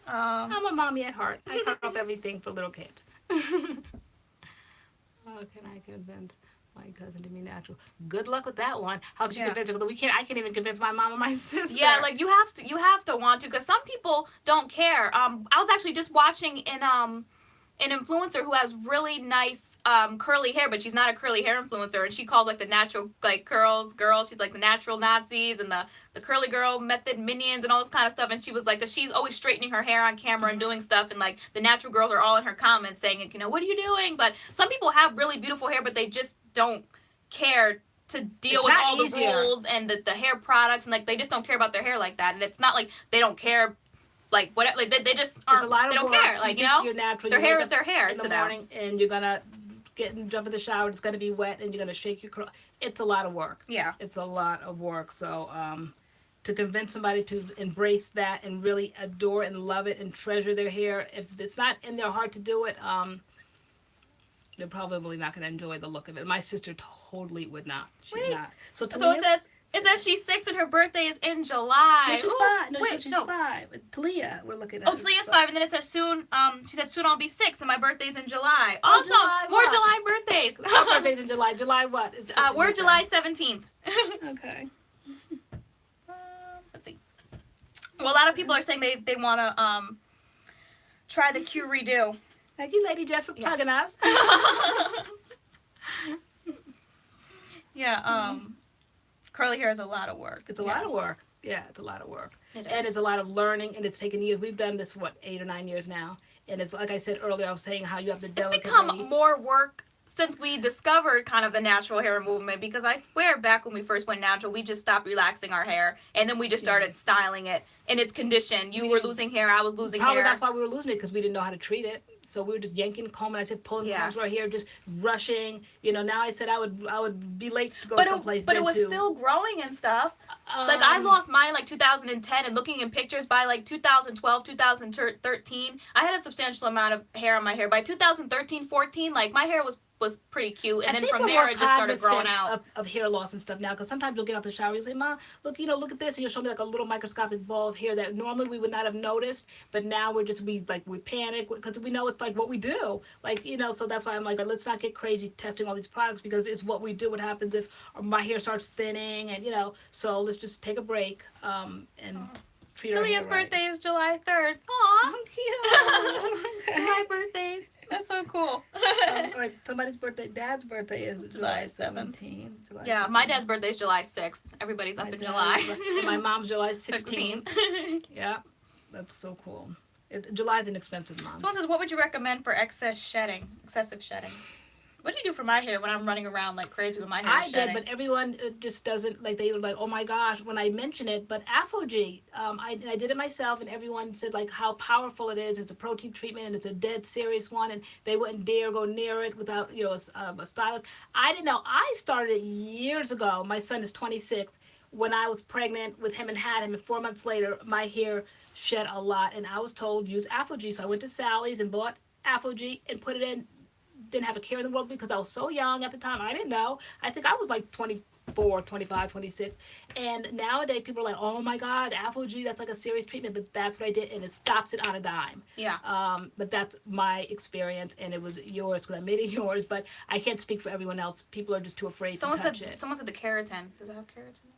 I'm a mommy at heart. I cut off everything for little kids. How can I convince my cousin to be natural? Good luck with that one. How could you convince her? Because I can't even convince my mom or my sister. Yeah, like you have to want to, because some people don't care. I was actually just watching an influencer who has really nice curly hair, but she's not a curly hair influencer, and she calls like the natural like curls girls. She's like the natural Nazis and the curly girl method minions and all this kind of stuff. And she was like, 'cause she's always straightening her hair on camera and doing stuff, and like the natural girls are all in her comments saying, you know, what are you doing? But some people have really beautiful hair, but they just don't care to deal It's with not all the easier. rules and the hair products, and like they just don't care about their hair like that. And it's not like they don't care. Like what? Like they just There's aren't. a lot of They don't work. care. Like you think know, you're natural. their You hair wake is their hair in the to them. morning, and you're gonna jump in the shower. It's gonna be wet, and you're gonna shake your curl. It's a lot of work. Yeah. It's a lot of work. So to convince somebody to embrace that and really adore and love it and treasure their hair, if it's not in their heart to do it, they're probably not gonna enjoy the look of it. My sister totally would not. She's Wait. not. So It says she's 6 and her birthday is in July. No, she's Ooh, 5. No, wait, she's no. 5. Talia, we're looking at. Oh, Talia's 5, and then it says soon. She said soon I'll be 6, and my birthday's in July. Oh, Awesome! July More what? July birthdays. Our birthday's in July. July what? We're July 17th. Okay. Let's see. Well, a lot of people are saying they want to try the Cure Redo. Thank you, Lady Jess, for plugging us. Yeah. Curly hair is a lot of work. It's a lot of work. Yeah, it's a lot of work. It And is. it's a lot of learning, and it's taken years. We've done this, 8 or 9 years now. And it's like I said earlier, I was saying how you have to It's delicately... become more work since we discovered kind of the natural hair movement, because I swear back when we first went natural, we just stopped relaxing our hair, and then we just started styling it in its condition. You were losing hair, I was losing Probably hair. that's why we were losing it, because we didn't know how to treat it. So we were just yanking, combing. I said pulling combs right here, just rushing. You know, now I said I would be late to go someplace. But it was still growing and stuff. Like I lost mine in like 2010, and looking in pictures by like 2012, 2013, I had a substantial amount of hair on my hair. By 2013, 14, like my hair was pretty cute, and then from there it just started growing out. Of hair loss and stuff now, because sometimes you'll get out the shower, you'll say, Mom, look, look at this, and you'll show me like a little microscopic ball of hair that normally we would not have noticed, but now we panic because we know it's like what we do, so that's why I'm like, let's not get crazy testing all these products, because it's what we do. What happens if my hair starts thinning, and so let's just take a break and treat our hair Talia's right. birthday is July 3rd. Aw, Cute. July birthdays. That's so cool. All right, somebody's birthday. Dad's birthday is July 17th. Yeah, my dad's birthday is July 6th. Everybody's up in July. My mom's July 16th. 16th. Yeah, that's so cool. July's an expensive month. Someone says, what would you recommend for excessive shedding? What do you do for my hair when I'm running around like crazy with my hair I shedding? did, but everyone just doesn't, they were like, oh my gosh, when I mention it, but Afro-G, I did it myself, and everyone said like how powerful it is. It's a protein treatment, and it's a dead serious one, and they wouldn't dare go near it without, a stylist. I didn't know. I started it years ago. My son is 26. when I was pregnant with him and had him, and 4 months later, my hair shed a lot, and I was told use Afro-G. So I went to Sally's and bought Afro-G and put it in. Didn't have a care in the world because I was so young at the time. I didn't know. I think I was like 24, 25, 26. And nowadays people are like, oh my God, Afro-G, that's like a serious treatment. But that's what I did, and it stops it on a dime. Yeah. But that's my experience, and it was yours because I made it yours. But I can't speak for everyone else. People are just too afraid to touch it. Someone said the keratin. Does it have keratin?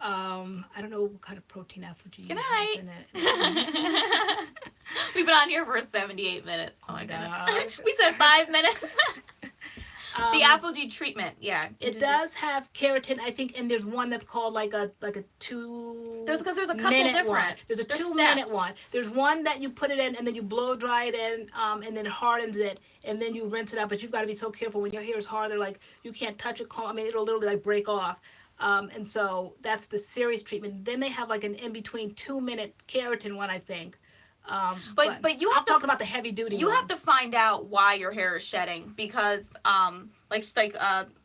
I don't know what kind of protein Afro-G Good has night. in it. We've been on here for 78 minutes. Oh my gosh. We said 5 minutes. The Afro-G treatment, yeah. It does have keratin, I think, and there's one that's called like a 2 There's a couple different. One. There's a 2-minute one. There's one that you put it in and then you blow dry it in, and then it hardens it, and then you rinse it out. But you've got to be so careful when your hair is hard. They're like, you can't touch it. I mean, it'll literally like break off. And so that's the serious treatment. Then they have like an in-between 2-minute keratin one, I think. But you have to talk about the heavy duty. You have to find out why your hair is shedding, because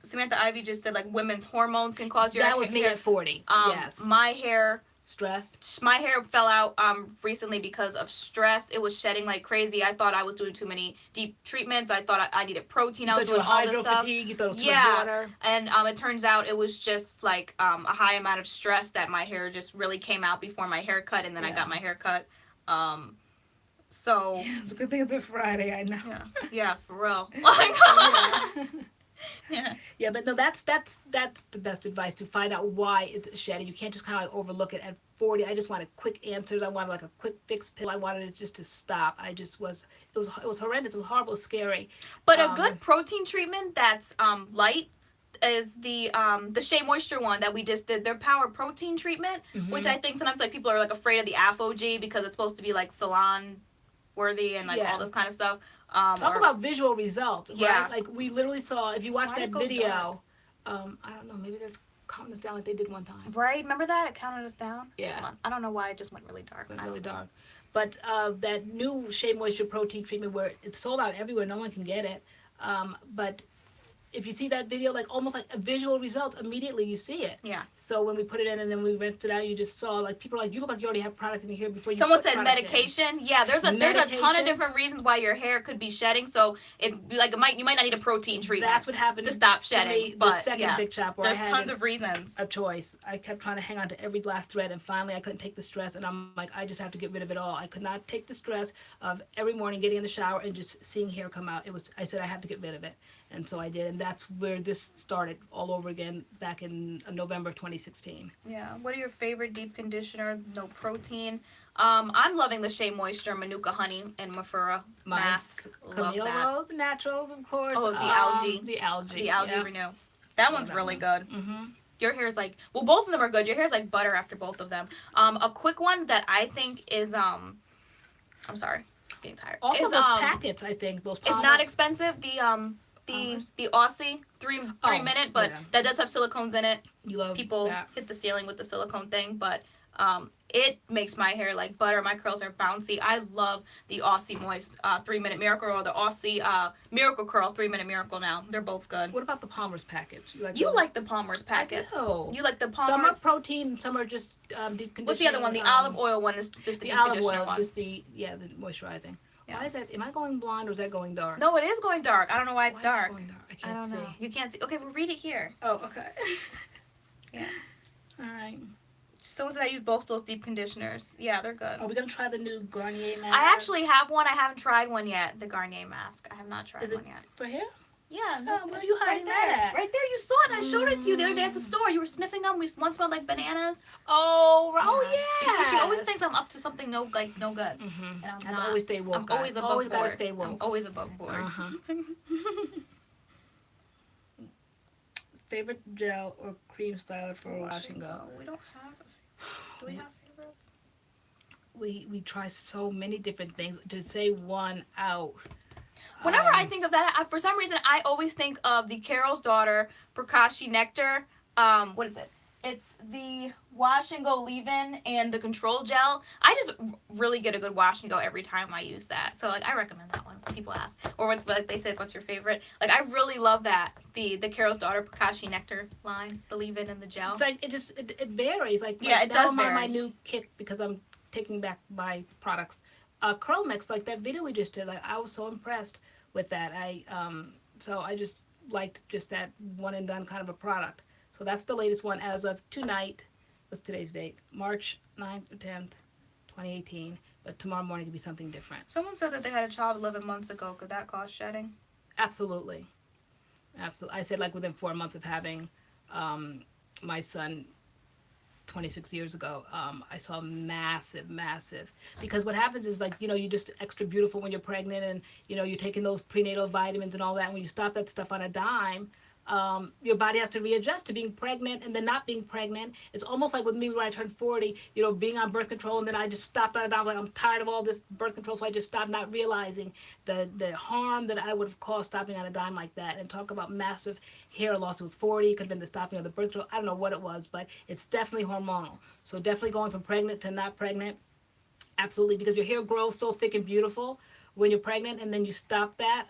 Samantha Ivy just said, like, women's hormones can cause your hair. That was me at 40. Yes. My hair stress. My hair fell out recently because of stress. It was shedding like crazy. I thought I was doing too many deep treatments. I thought I needed protein. I was doing all this stuff. You thought it was too much water. And it turns out it was just like a high amount of stress that my hair just really came out before my haircut, and then I got my hair cut. So it's a good thing it's a Friday. I know. Yeah, for real. Yeah, but no, that's the best advice, to find out why it's shedding. You can't just kind of like overlook it at 40. I just wanted quick answers. I wanted like a quick fix pill. I wanted it just to stop. It was horrendous. It was horrible, scary. But a good protein treatment that's light is the Shea Moisture one that we just did, their Power Protein treatment, which I think sometimes like people are like afraid of the Afro-G because it's supposed to be like salon worthy and like all this kind of stuff. Talk about visual results, right? Like we literally saw, if you watch that video, I don't know, maybe they're counting us down like they did one time. Right? Remember that? It counted us down? Yeah. I don't know why it just went really dark. Dark. But that new Shea Moisture protein treatment where it's sold out everywhere, no one can get it. But if you see that video, like almost like a visual result, immediately you see it. Yeah. So when we put it in and then we rinsed it out, you just saw like people are like, you look like you already have product in your hair before you. Someone said medication. Yeah, there's a ton of different reasons why your hair could be shedding. So you might not need a protein treatment. That's what happened to stop shedding. To me, the second big chop where there's tons of reasons. A choice. I kept trying to hang on to every last thread, and finally I couldn't take the stress, and I'm like, I just have to get rid of it all. I could not take the stress of every morning getting in the shower and just seeing hair come out. I said I had to get rid of it. And so I did, and that's where this started all over again back in November of 2016. Yeah. What are your favorite deep conditioner? No protein. I'm loving the Shea Moisture Manuka Honey and Mafura mask. Camille Rose Naturals, of course. Oh, the algae. The algae. The algae Renew. That one's really good. Your hair's like, well, both of them are good. Your hair's like butter after both of them. A quick one that I think is I'm sorry, I'm getting tired. Also those packets, I think those. It's not expensive. The Aussie 3 minute, but that does have silicones in it. You love people that. Hit the ceiling with the silicone thing, but it makes my hair like butter. My curls are bouncy. I love the Aussie Moist 3 minute Miracle or the Aussie Miracle Curl 3 minute Miracle now. They're both good. What about the Palmer's packets? You like the Palmer's packets. I do. You like the Palmer's. Some are protein, some are just deep conditioning. What's the other one? The olive oil one is just the olive conditioner oil, one. just the moisturizing. Yeah. Why is that? Am I going blonde or is that going dark? No, it is going dark. I don't know why it's dark. Is it going dark? I can't see. Know. You can't see. Okay, we'll read it here. Oh, okay. Yeah. All right. Someone said I use both those deep conditioners. Yeah, they're good. Are we going to try the new Garnier mask? I actually have one. I haven't tried one yet. The Garnier mask. I have not tried one yet. For hair? Yeah. No, where are you hiding that at? Right there. You saw it. I showed it to you the other day at the store. You were sniffing them. One smelled like bananas. Oh, yeah. You see, she always thinks I'm up to something no good. Mm-hmm. And I always stay woke. I'm always above board. Gotta stay woke. I'm always above board. Favorite gel or cream styler for wash and go? We don't have. Do we have favorites? We try so many different things. To say one out. Whenever I think of that, for some reason, I always think of the Carol's Daughter Prakashi Nectar. What is it? It's the wash and go leave-in and the control gel. I just really get a good wash and go every time I use that. So, like, I recommend that one. people ask. Or what's, like they said, what's your favorite? Like, I really love that. The Carol's Daughter Pakashi Nectar line, the leave-in and the gel. It's like, it varies. Like, yeah, it does vary. My new kick, because I'm taking back my products. CURLMIX, like that video we just did, like I was so impressed with that. So I just liked just that one and done kind of a product. So that's the latest one as of tonight. What's today's date? March 9th or 10th, 2018. But tomorrow morning could be something different. Someone said that they had a child 11 months ago. Could that cause shedding? Absolutely. Absolutely. I said like within 4 months of having my son 26 years ago, I saw massive, because what happens is, like, you know, you're just extra beautiful when you're pregnant, and, you know, you're taking those prenatal vitamins and all that. And when you stop that stuff on a dime, your body has to readjust to being pregnant and then not being pregnant. It's almost like with me when I turned 40, you know, being on birth control, and then I just stopped on a dime. Like, I'm tired of all this birth control, so I just stopped, not realizing the harm that I would have caused stopping on a dime like that. And talk about massive hair loss. It was 40. It could have been the stopping of the birth control. I don't know what it was, but it's definitely hormonal. So definitely going from pregnant to not pregnant. Absolutely, because your hair grows so thick and beautiful when you're pregnant, and then you stop that.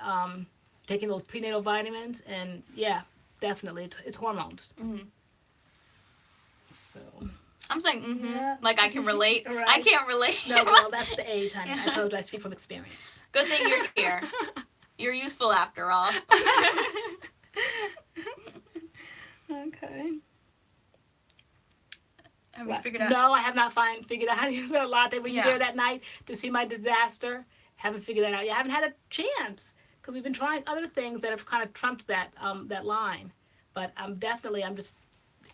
Taking those prenatal vitamins, and yeah, definitely, it's hormones. So I'm saying, yeah. Like I can relate. Right. I can't relate. No, well, that's the age, honey. I told you, I speak from experience. Good thing you're here. You're useful after all. Okay. Have you figured out? No, I have not figured out how to use that latte. Were you there that night to see my disaster? Haven't figured that out. You haven't had a chance. Because we've been trying other things that have kind of trumped that that line. But I'm just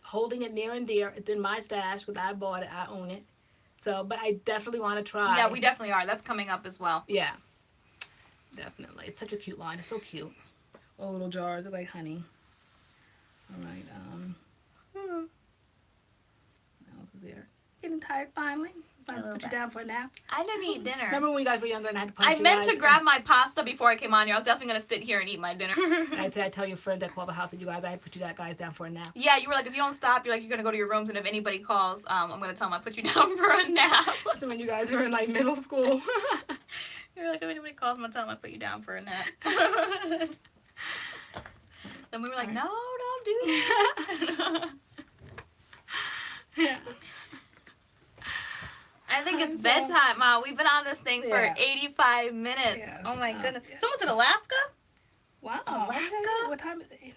holding it near and dear. It's in my stash because I bought it. I own it. So, but I definitely want to try. Yeah, we definitely are. That's coming up as well. Yeah, definitely. It's such a cute line. It's so cute. All little jars are like honey. All right. What else is there? Getting tired finally? Put you down for a nap. I didn't eat dinner. Remember when you guys were younger and I had to punch you? I meant to grab my pasta before I came on here. I was definitely going to sit here and eat my dinner. I tell your friends that call the house with you guys, I put you guys down for a nap. Yeah, you were like, if you don't stop, you're going to go to your rooms, and if anybody calls, I'm going to tell them I put you down for a nap. So when you guys were in like middle school. You're like, if anybody calls, I'm going to tell them I put you down for a nap. Then we were like, no, don't do that. Yeah. I think it's bedtime, Ma. We've been on this thing for 85 minutes. Yeah. Oh my goodness. Someone's in Alaska? Wow. Alaska? What time is it?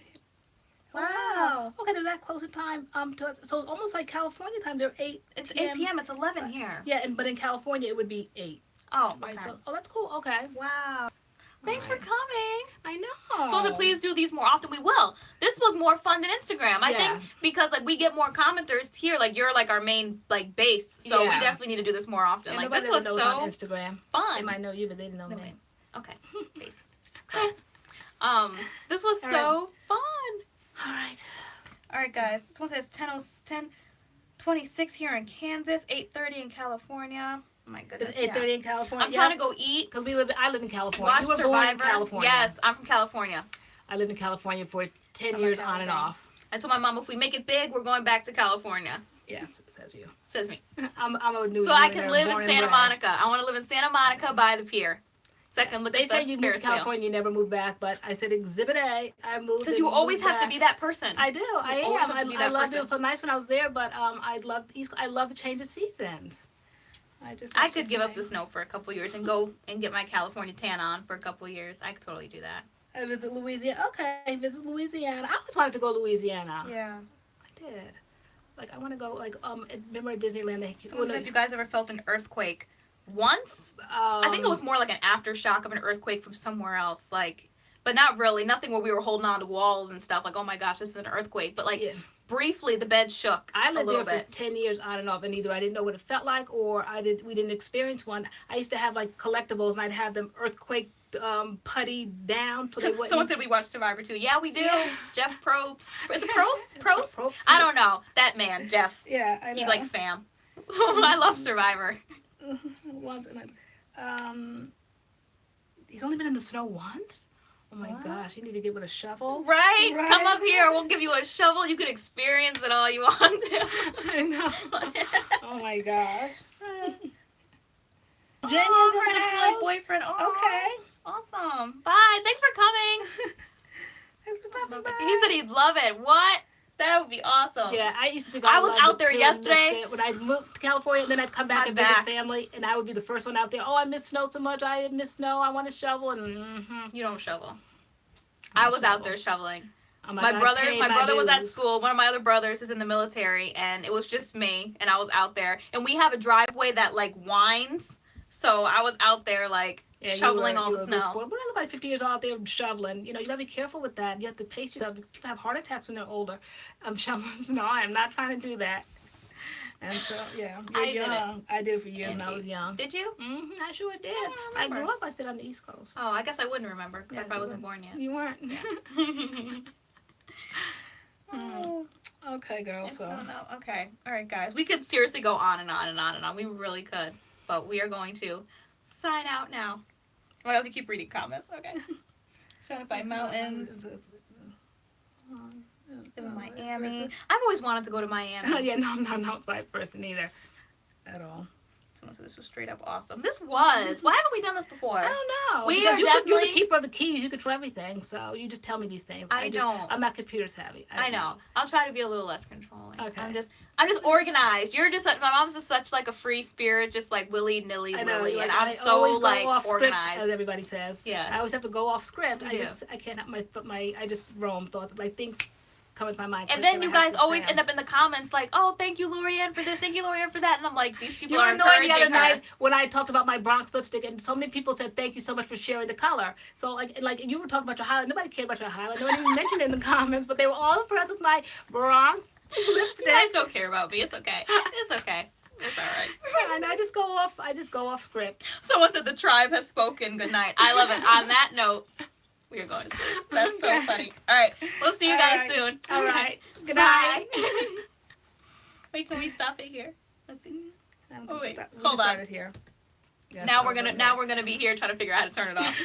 Wow. Okay, they're that close in time to us. So it's almost like California time. They're 8 It's 8 p.m. It's 11 here. Yeah, but in California it would be 8. Oh, Right. okay. So, that's cool. Okay. Wow. Thanks for coming. I know. So please do these more often. We will. This was more fun than Instagram. I think because like we get more commenters here. Like you're like our main like base. So we definitely need to do this more often. And like this was so on Instagram. Fun. They might know you, but they didn't know me. Okay. Face. This was so fun. All right. All right, guys. This one says 10:26 here in Kansas, 8:30 in California. Oh my goodness. It's 8:30 in California. I'm trying to go eat. Because I live in California. Watch You were Survivor. born in California. Yes, I'm from California. I lived in California for 10 years on and off. I told my mom if we make it big, we're going back to California. Yes, it says you. Says me. I'm a new. So I can live in Santa Monica. I want to live in Santa Monica by the pier. So I can look at the They say you moved to California, you never moved back, but I said Exhibit A. I moved. Because you always have to be that person. I do. I am. I loved it. It was so nice when I was there, but I love the change of seasons. I could give up the snow for a couple years and go and get my California tan on for a couple years. I could totally do that. I visit Louisiana. Okay, visit Louisiana. I always wanted to go to Louisiana. Yeah. I did. Like, I want to go, like, remember at Disneyland? If you guys ever felt an earthquake once, I think it was more like an aftershock of an earthquake from somewhere else. Like, but not really. Nothing where we were holding on to walls and stuff. Like, oh my gosh, this is an earthquake. But, like, briefly, the bed shook. I lived there for 10 years on and off, and either I didn't know what it felt like, or we didn't experience one. I used to have like collectibles, and I'd have them earthquake putty down so they wouldn't. Someone said we watched Survivor too. Yeah, we do. Yeah. Jeff Probst. Is it Probst? Probst? Probst? I don't know. That man, Jeff. Yeah, I know. He's like fam. I love Survivor. He's only been in the snow once? Oh my gosh, you need to get with a shovel. Right? Come up here. We'll give you a shovel. You can experience it all you want to. I know. Oh my gosh. Jenny's her deployed boyfriend. Oh. Okay. Awesome. Bye. Thanks for coming. Thanks for stopping by. He said he'd love it. What? That would be awesome. Yeah, I used to think I was out there too, yesterday when I moved to California, and then I'd come back and visit family, and I would be the first one out there. Oh, I miss snow so much. I miss snow. I want to shovel. And you don't shovel. I was out there shoveling. Oh my brother was at school. One of my other brothers is in the military, and it was just me, and I was out there. And we have a driveway that like winds, so I was out there like shoveling all the snow. But I look like 50 years old out there shoveling. You know, you gotta be careful with that. You have to pace yourself. People have heart attacks when they're older. I'm shoveling snow. I am not trying to do that. And so, yeah, you're young. I did it for years when I was young. Did you? Mm-hmm, I sure did. I grew up, I said, on the East Coast. Oh, I guess I wouldn't remember because I wasn't born yet. You weren't. Yeah. Okay, girl. Okay. All right, guys. We could seriously go on and on and on and on. We really could. But we are going to sign out now. I have to keep reading comments. Okay. Surrounded by mountains. Live in Miami. I've always wanted to go to Miami. Yeah, no, I'm not an outside person either. At all. Someone said this was straight up awesome. This was. Why haven't we done this before? I don't know. We are definitely... You're the keeper of the keys. You control everything. So you just tell me these things. I'm not computer savvy. I know. I'll try to be a little less controlling. Okay. I'm just organized. You're just... My mom's just such like a free spirit, just like willy-nilly Lily. And I'm so like organized. As everybody says. Yeah. I always have to go off script. I can't have I just roam thoughts. Like things come into my mind. And then you guys always end up in the comments like, oh, thank you, Lorianne, for this. Thank you, Lorianne, for that. And I'm like, these people are encouraging the other her. night when I talked about my Bronx lipstick, and so many people said, thank you so much for sharing the color. So, like you were talking about your highlight. Nobody cared about your highlight. Nobody even mentioned it in the comments, but they were all impressed with my Bronx lipstick. You guys don't care about me. It's okay. It's okay. It's all right. And I just go off script. Someone said the tribe has spoken. Good night. I love it. On that note, we are going to sleep. That's so funny. All right. We'll see you guys soon. All right. Good night. Wait, can we stop it here? Let's see. Oh wait. Hold on. Here. Now we're gonna be here trying to figure out how to turn it off.